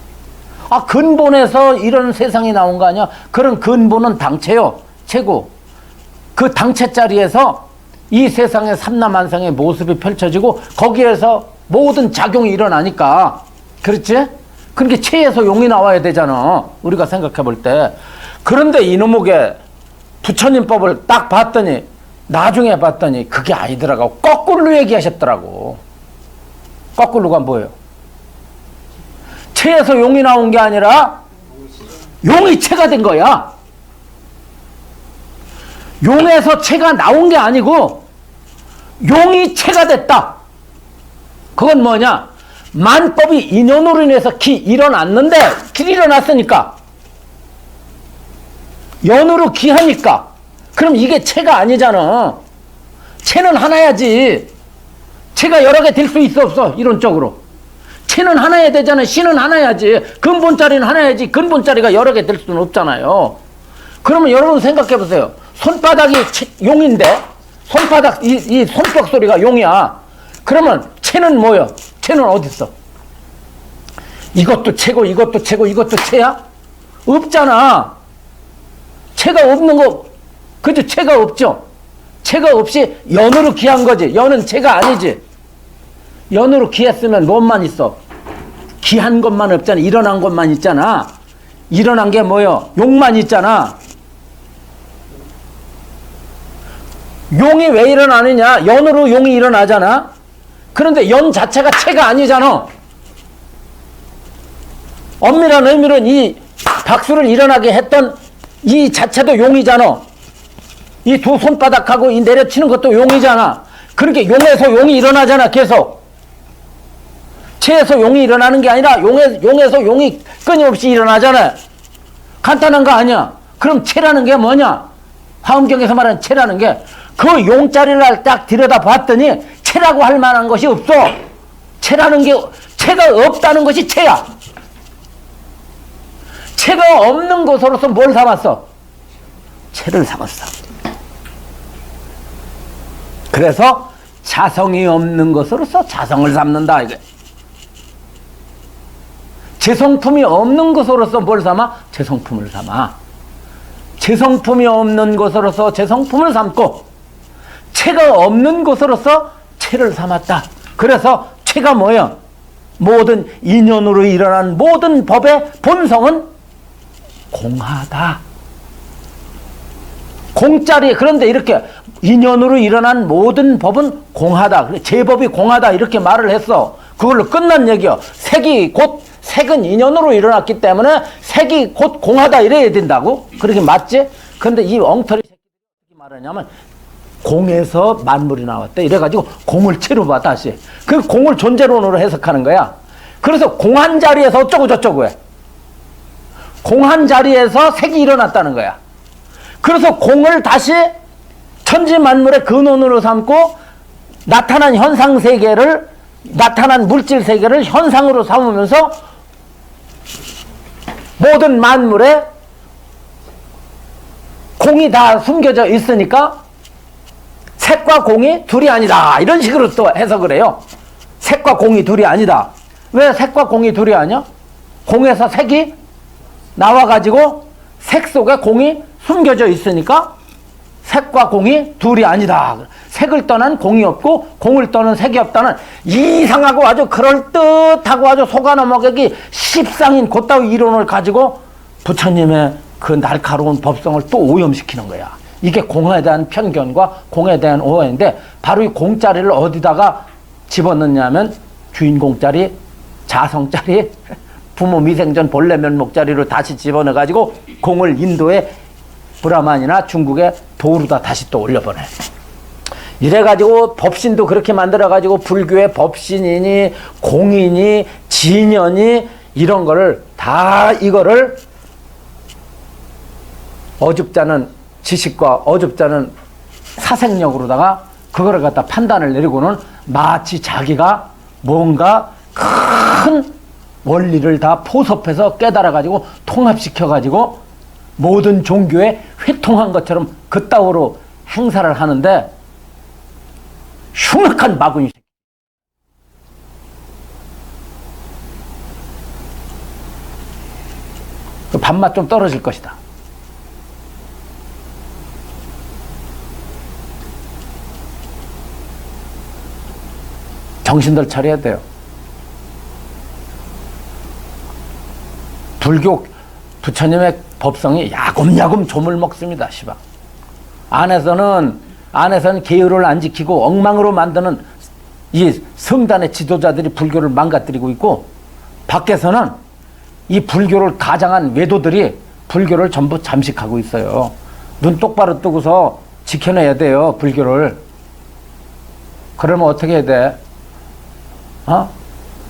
근본에서 이런 세상이 나온 거 아니야? 그런 근본은 당체요. 채고 그 당체 자리에서 이 세상의 삼라만상의 모습이 펼쳐지고 거기에서 모든 작용이 일어나니까 그렇지? 그러니까 채에서 용이 나와야 되잖아. 우리가 생각해 볼 때. 그런데 이놈에게 부처님법을 딱 봤더니 나중에 봤더니 그게 아니더라고. 거꾸로 얘기하셨더라고. 거꾸로가 뭐예요? 채에서 용이 나온 게 아니라 용이 채가 된 거야. 용에서 채가 나온 게 아니고 용이 채가 됐다. 그건 뭐냐? 만법이 인연으로 인해서 기 일어났는데 기 일어났으니까 연으로 기하니까 그럼 이게 채가 아니잖아. 채는 하나야지. 채가 여러 개 될 수 있어 없어? 이론적으로 채는 하나야 되잖아. 신은 하나야지. 근본자리는 하나야지. 근본자리가 여러 개 될 수는 없잖아요. 그러면 여러분 생각해 보세요. 손바닥이 용인데 손바닥 이 손뼉 소리가 용이야. 그러면 채는 뭐요? 채는 어디 있어? 이것도 채고 이것도 채고 이것도 채야? 없잖아. 채가 없는 거, 그죠? 채가 없죠? 채가 없이 연으로 기한 거지. 연은 채가 아니지. 연으로 기했으면 뭐만 있어? 기한 것만 없잖아. 일어난 것만 있잖아. 일어난 게 뭐요? 용만 있잖아. 용이 왜 일어나느냐? 연으로 용이 일어나잖아. 그런데 연 자체가 채가 아니잖아. 엄밀한 의미로는 이 박수를 일어나게 했던 이 자체도 용이잖아. 이 두 손바닥하고 이 내려치는 것도 용이잖아. 그렇게 용에서 용이 일어나잖아. 계속 채에서 용이 일어나는 게 아니라 용에서 용이 끊임없이 일어나잖아. 간단한 거 아니야. 그럼 채라는 게 뭐냐? 화엄경에서 말하는 채라는 게 그 용자리를 딱 들여다봤더니 채라고 할 만한 것이 없어. 채라는 게 채가 없다는 것이 채야. 체가 없는 것으로서 뭘 삼았어? 체를 삼았어. 그래서 자성이 없는 것으로서 자성을 삼는다 이게. 재성품이 없는 것으로서 뭘 삼아? 재성품을 삼아. 재성품이 없는 것으로서 재성품을 삼고 체가 없는 것으로서 체를 삼았다. 그래서 체가 뭐야? 모든 인연으로 일어난 모든 법의 본성은 공하다. 공짜리. 그런데 이렇게 인연으로 일어난 모든 법은 공하다. 제법이 공하다 이렇게 말을 했어. 그걸로 끝난 얘기야. 색은 인연으로 일어났기 때문에 색이 곧 공하다 이래야 된다고? 그렇게 맞지? 근데 이 엉터리 새끼들이 어떻게 말하냐면 공에서 만물이 나왔대. 이래가지고 공을 채로 봐 다시. 그 공을 존재론으로 해석하는 거야. 그래서 공한 자리에서 어쩌고 저쩌고 해. 공한 자리에서 색이 일어났다는 거야. 그래서 공을 다시 천지 만물의 근원으로 삼고 나타난 현상 세계를, 나타난 물질 세계를 현상으로 삼으면서 모든 만물에 공이 다 숨겨져 있으니까 색과 공이 둘이 아니다. 이런 식으로 또 해석을 해요. 색과 공이 둘이 아니다. 왜 색과 공이 둘이 아니야? 공에서 색이 나와가지고 색 속에 공이 숨겨져 있으니까 색과 공이 둘이 아니다. 색을 떠난 공이 없고 공을 떠난 색이 없다는 이상하고 아주 그럴듯하고 아주 속아 넘어가기 십상인 그따위 이론을 가지고 부처님의 그 날카로운 법성을 또 오염시키는 거야. 이게 공에 대한 편견과 공에 대한 오해인데 바로 이 공짜리를 어디다가 집어넣냐면 주인공짜리, 자성짜리, 부모 미생전 본래 면목짜리로 다시 집어넣어가지고 공을 인도의 브라만이나 중국의 도루다 다시 또 올려보내. 이래가지고 법신도 그렇게 만들어가지고 불교의 법신이니 공이니 진연이 이런 거를 다 이거를 어줍잖은 지식과 어줍잖은 사생력으로다가 그거를 갖다 판단을 내리고는 마치 자기가 뭔가 큰 원리를 다 포섭해서 깨달아가지고 통합시켜가지고 모든 종교에 회통한 것처럼 그따위로 행사를 하는데 흉악한 마군이 그 밥맛 좀 떨어질 것이다. 정신들 차려야 돼요. 불교 부처님의 법성이 야금야금 조물 먹습니다. 시방. 안에서는 계율을 안 지키고 엉망으로 만드는 이 성단의 지도자들이 불교를 망가뜨리고 있고 밖에서는 이 불교를 가장한 외도들이 불교를 전부 잠식하고 있어요. 눈 똑바로 뜨고서 지켜내야 돼요. 불교를. 그러면 어떻게 해야 돼?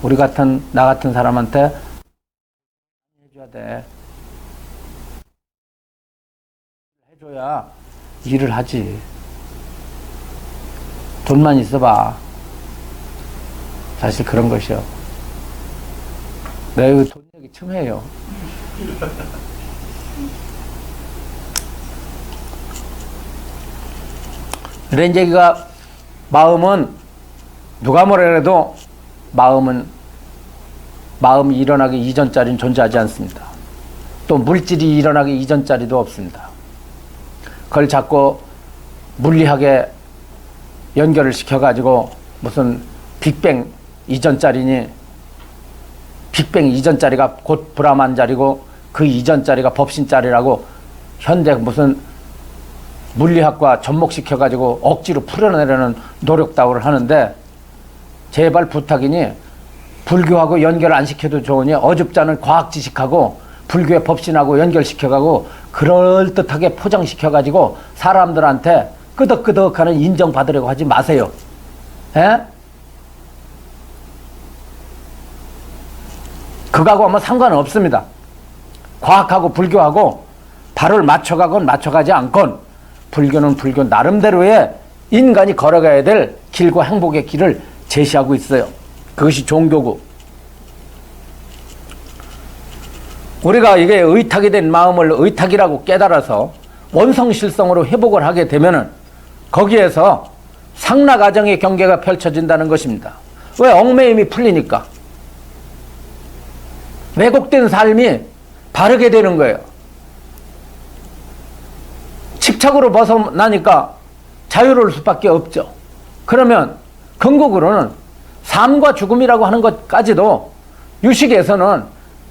우리 같은 나 같은 사람한테 해줘야 돼. 해줘야 일을 하지. 돈만 있어봐. 사실 그런 것이요. 내가 돈 얘기 좀 해요. 그래 이제 가 마음은 누가 뭐라 해도 마음이 일어나기 이전짜리는 존재하지 않습니다. 또 물질이 일어나기 이전짜리도 없습니다. 그걸 자꾸 물리학에 연결을 시켜가지고 무슨 빅뱅 이전짜리니 빅뱅 이전짜리가 곧 브라만 자리고 그 이전짜리가 법신짜리라고 현대 무슨 물리학과 접목시켜가지고 억지로 풀어내려는 노력다우를 하는데 제발 부탁이니 불교하고 연결 안 시켜도 좋으니 어줍잖은 과학 지식하고 불교의 법신하고 연결시켜가고 그럴듯하게 포장시켜가지고 사람들한테 끄덕끄덕하는 인정받으려고 하지 마세요. 에? 그거하고 아무 상관은 없습니다. 과학하고 불교하고 발을 맞춰가건 맞춰가지 않건 불교는 불교 나름대로의 인간이 걸어가야 될 길과 행복의 길을 제시하고 있어요. 그것이 종교고. 우리가 이게 의탁이 된 마음을 의탁이라고 깨달아서 원성실성으로 회복을 하게 되면은 거기에서 상락아정의 경계가 펼쳐진다는 것입니다. 왜? 얽매임이 풀리니까. 왜곡된 삶이 바르게 되는 거예요. 집착으로 벗어나니까 자유로울 수밖에 없죠. 그러면 궁극으로는 삶과 죽음이라고 하는 것까지도 유식에서는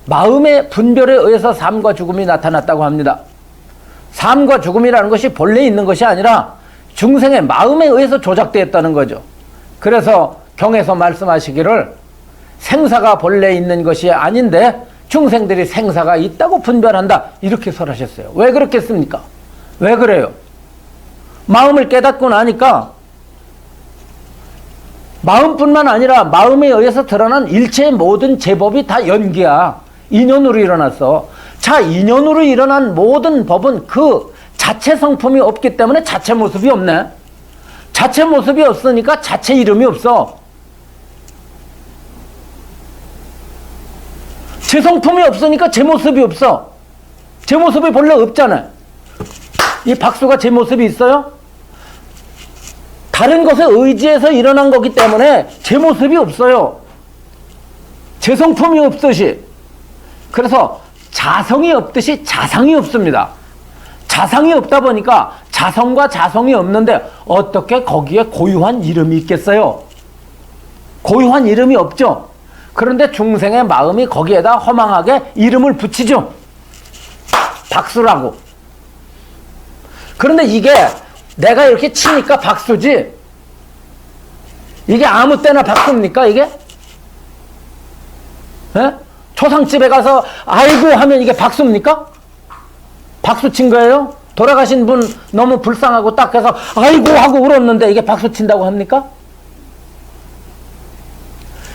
마음의 분별에 의해서 삶과 죽음이 나타났다고 합니다. 삶과 죽음이라는 것이 본래 있는 것이 아니라 중생의 마음에 의해서 조작되었다는 거죠. 그래서 경에서 말씀하시기를 생사가 본래 있는 것이 아닌데 중생들이 생사가 있다고 분별한다, 이렇게 설하셨어요. 왜 그렇겠습니까? 왜 그래요? 마음을 깨닫고 나니까 마음뿐만 아니라 마음에 의해서 드러난 일체의 모든 제법이 다 연기야. 인연으로 일어났어. 자, 인연으로 일어난 모든 법은 그 자체 성품이 없기 때문에 자체 모습이 없네. 자체 모습이 없으니까 자체 이름이 없어. 제 성품이 없으니까 제 모습이 없어. 제 모습이 본래 없잖아. 이 박수가 제 모습이 있어요? 다른 것에 의지해서 일어난 거기 때문에 제 모습이 없어요. 제 성품이 없듯이. 그래서 자성이 없듯이 자상이 없습니다. 자상이 없다 보니까 자성과 자성이 없는데 어떻게 거기에 고유한 이름이 있겠어요? 고유한 이름이 없죠. 그런데 중생의 마음이 거기에다 허망하게 이름을 붙이죠. 박수라고. 그런데 이게 내가 이렇게 치니까 박수지, 이게 아무 때나 박수입니까 이게? 에? 초상집에 가서 아이고 하면 이게 박수입니까? 박수 친 거예요? 돌아가신 분 너무 불쌍하고 딱 해서 아이고 하고 울었는데 이게 박수 친다고 합니까?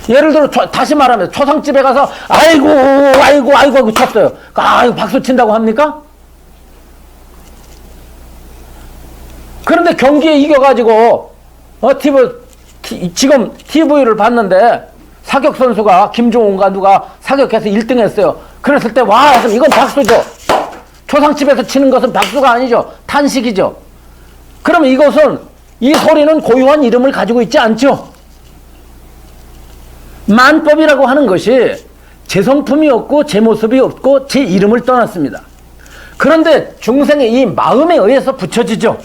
예를 들어 다시 말하면 초상집에 가서 아이고 아이고 아이고 하고 쳤어요. 아이고 박수 친다고 합니까? 그런데 경기에 이겨가지고 지금 TV를 봤는데 사격 선수가 김종훈가 누가 사격해서 1등 했어요. 그랬을 때 와 해서 이건 박수죠. 초상집에서 치는 것은 박수가 아니죠. 탄식이죠. 그러면 이것은, 이 소리는 고유한 이름을 가지고 있지 않죠. 만법이라고 하는 것이 제 성품이 없고 제 모습이 없고 제 이름을 떠났습니다. 그런데 중생의 이 마음에 의해서 붙여지죠.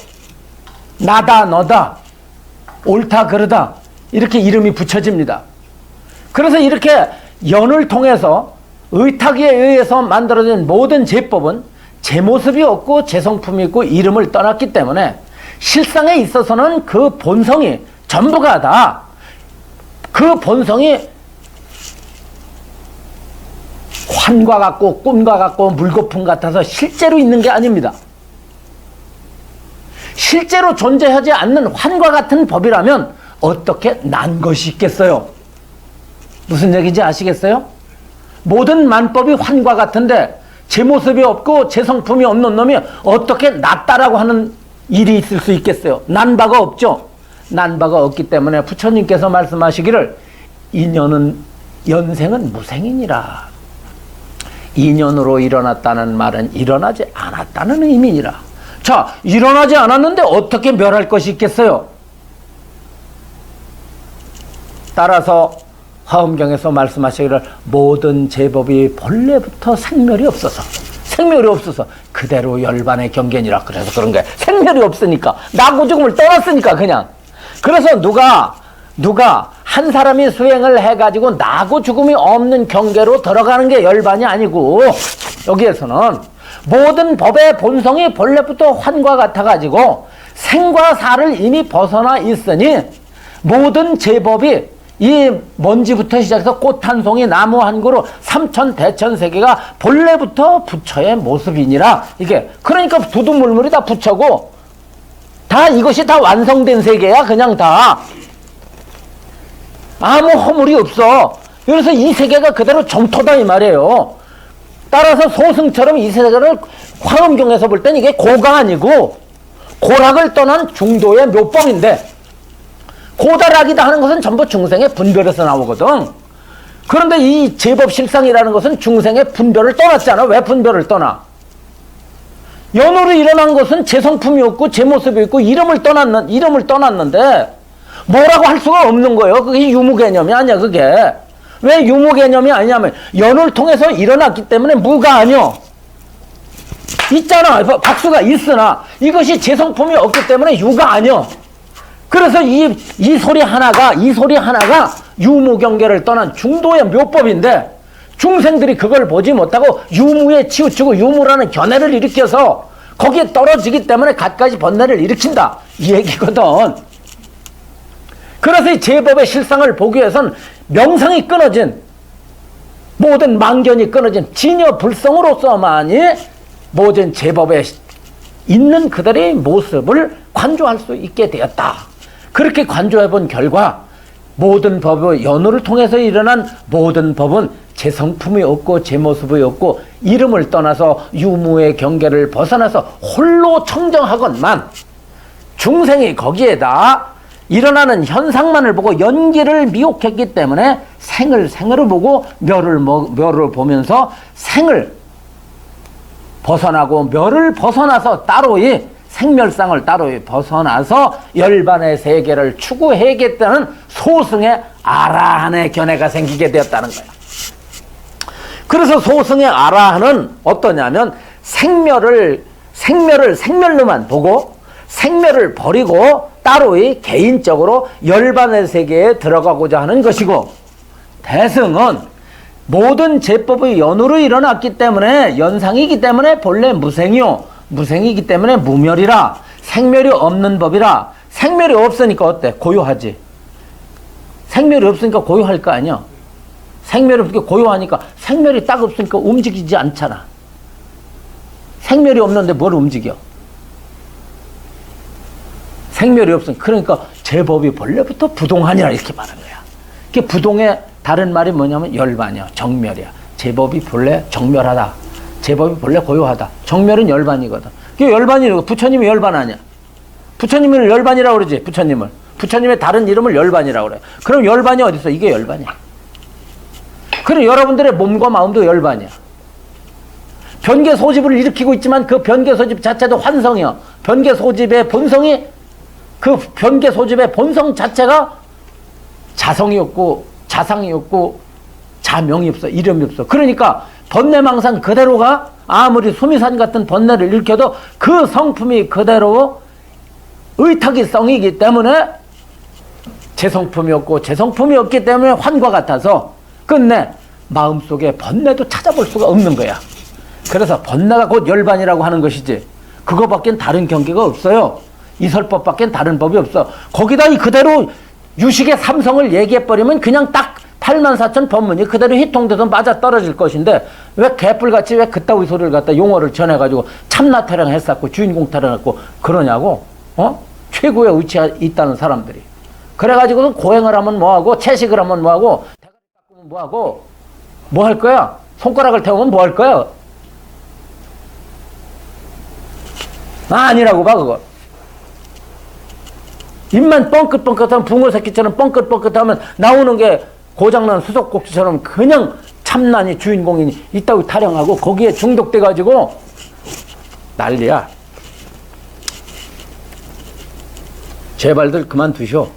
나다 너다 옳다 그르다 이렇게 이름이 붙여집니다. 그래서 이렇게 연을 통해서 의탁에 의해서 만들어진 모든 제법은 제 모습이 없고 제 성품이 있고 이름을 떠났기 때문에 실상에 있어서는 그 본성이 전부가 다, 그 본성이 환과 같고 꿈과 같고 물거품 같아서 실제로 있는 게 아닙니다. 실제로 존재하지 않는 환과 같은 법이라면 어떻게 난 것이 있겠어요? 무슨 얘기인지 아시겠어요? 모든 만법이 환과 같은데 제 모습이 없고 제 성품이 없는 놈이 어떻게 낫다라고 하는 일이 있을 수 있겠어요? 난 바가 없죠. 난 바가 없기 때문에 부처님께서 말씀하시기를 연생은 무생이니라. 인연으로 일어났다는 말은 일어나지 않았다는 의미니라. 자, 일어나지 않았는데 어떻게 멸할 것이 있겠어요? 따라서 화엄경에서 말씀하시기를 모든 제법이 본래부터 생멸이 없어서 그대로 열반의 경계니라. 그래서 그런 거예요. 생멸이 없으니까, 나고 죽음을 떠났으니까 그냥. 그래서 누가 한 사람이 수행을 해가지고 나고 죽음이 없는 경계로 들어가는 게 열반이 아니고, 여기에서는 모든 법의 본성이 본래부터 환과 같아가지고 생과 사를 이미 벗어나 있으니 모든 제법이 이 먼지부터 시작해서 꽃 한 송이 나무 한 그루 삼천 대천 세계가 본래부터 부처의 모습이니라. 이게 그러니까 두두물물이 다 부처고 다 이것이 다 완성된 세계야. 그냥 다 아무 허물이 없어. 그래서 이 세계가 그대로 정토다 이 말이에요. 따라서 소승처럼 이 세계를 화엄경에서 볼 땐 이게 고가 아니고 고락을 떠난 중도의 묘법인데, 고다락이다 하는 것은 전부 중생의 분별에서 나오거든. 그런데 이 제법실상이라는 것은 중생의 분별을 떠났잖아. 왜 분별을 떠나? 연호로 일어난 것은 제 성품이 없고 제 모습이 있고 이름을 떠났는데 뭐라고 할 수가 없는 거예요. 그게 유무 개념이 아니야. 그게 왜 유무 개념이 아니냐면 연호를 통해서 일어났기 때문에 무가 아니요. 있잖아. 박수가 있으나 이것이 제 성품이 없기 때문에 유가 아니요. 그래서 이 소리 하나가 유무 경계를 떠난 중도의 묘법인데 중생들이 그걸 보지 못하고 유무에 치우치고 유무라는 견해를 일으켜서 거기에 떨어지기 때문에 갖가지 번뇌를 일으킨다 이 얘기거든. 그래서 이 제법의 실상을 보기 위해선 명상이 끊어진 모든 망견이 끊어진 진여 불성으로서만이 모든 제법에 있는 그들의 모습을 관조할 수 있게 되었다. 그렇게 관조해 본 결과 모든 법의 연호를 통해서 일어난 모든 법은 제 성품이 없고 제 모습이 없고 이름을 떠나서 유무의 경계를 벗어나서 홀로 청정하건만 중생이 거기에다 일어나는 현상만을 보고 연기를 미혹했기 때문에 생을 보고 멸을 보면서 생을 벗어나고 멸을 벗어나서 따로이 생멸상을 따로이 벗어나서 열반의 세계를 추구해야겠다는 소승의 아라한의 견해가 생기게 되었다는 거야. 그래서 소승의 아라한은 어떠냐면 생멸을 생멸로만 보고 생멸을 버리고 따로이 개인적으로 열반의 세계에 들어가고자 하는 것이고, 대승은 모든 제법의 연으로 일어났기 때문에 연상이기 때문에 본래 무생이요 무생이기 때문에 무멸이라 생멸이 없는 법이라. 생멸이 없으니까 어때? 고요하지. 생멸이 없으니까 고요할 거 아니야. 생멸이 없으니까 고요하니까 생멸이 딱 없으니까 움직이지 않잖아. 생멸이 없는데 뭘 움직여? 생멸이 없으니까. 그러니까 제법이 본래부터 부동하니라 이렇게 말하는 거야. 그게 부동의 다른 말이 뭐냐면 열반이야. 정멸이야. 제법이 본래 정멸하다. 제법이 본래 고요하다. 정멸은 열반이거든. 그게 열반이고 부처님이 열반 아니야. 부처님을 열반이라고 그러지. 부처님의 다른 이름을 열반이라고 그래. 그럼 열반이 어디 있어? 이게 열반이야. 그럼 여러분들의 몸과 마음도 열반이야. 변개 소집을 일으키고 있지만 그 변개 소집 자체도 환성이야. 변개 소집의 본성이 그 변개 소집의 본성 자체가 자성이 없고 자상이 없고 자명이 없어. 이름이 없어. 그러니까 번뇌망상 그대로가 아무리 수미산 같은 번뇌를 일으켜도 그 성품이 그대로 의탁이 성이기 때문에 제 성품이 없고 제 성품이 없기 때문에 환과 같아서 끝내 마음속에 번뇌도 찾아볼 수가 없는 거야. 그래서 번뇌가 곧 열반이라고 하는 것이지 그거밖엔 다른 경계가 없어요. 이설법밖엔 다른 법이 없어. 거기다 이 그대로 유식의 삼성을 얘기해버리면 그냥 딱 84,000 법문이 그대로 희통돼서 맞아 떨어질 것인데 왜 개뿔같이 왜 그따위 소리를 갖다 용어를 전해가지고 참나 타령했었고 주인공 타령했고 그러냐고. 최고의 위치에 있다는 사람들이. 그래가지고는 고행을 하면 뭐하고 채식을 하면 뭐하고 대가리 깎으면 뭐하고 뭐 할 거야? 손가락을 태우면 뭐 할 거야? 아니라고 봐 그거. 입만 뻥긋뻥긋하면 붕어 새끼처럼 뻥긋뻥긋하면 나오는 게 고장난 수석꼭지처럼 그냥 참난이 주인공이니 이따위 타령하고 거기에 중독돼가지고 난리야. 제발들 그만두셔.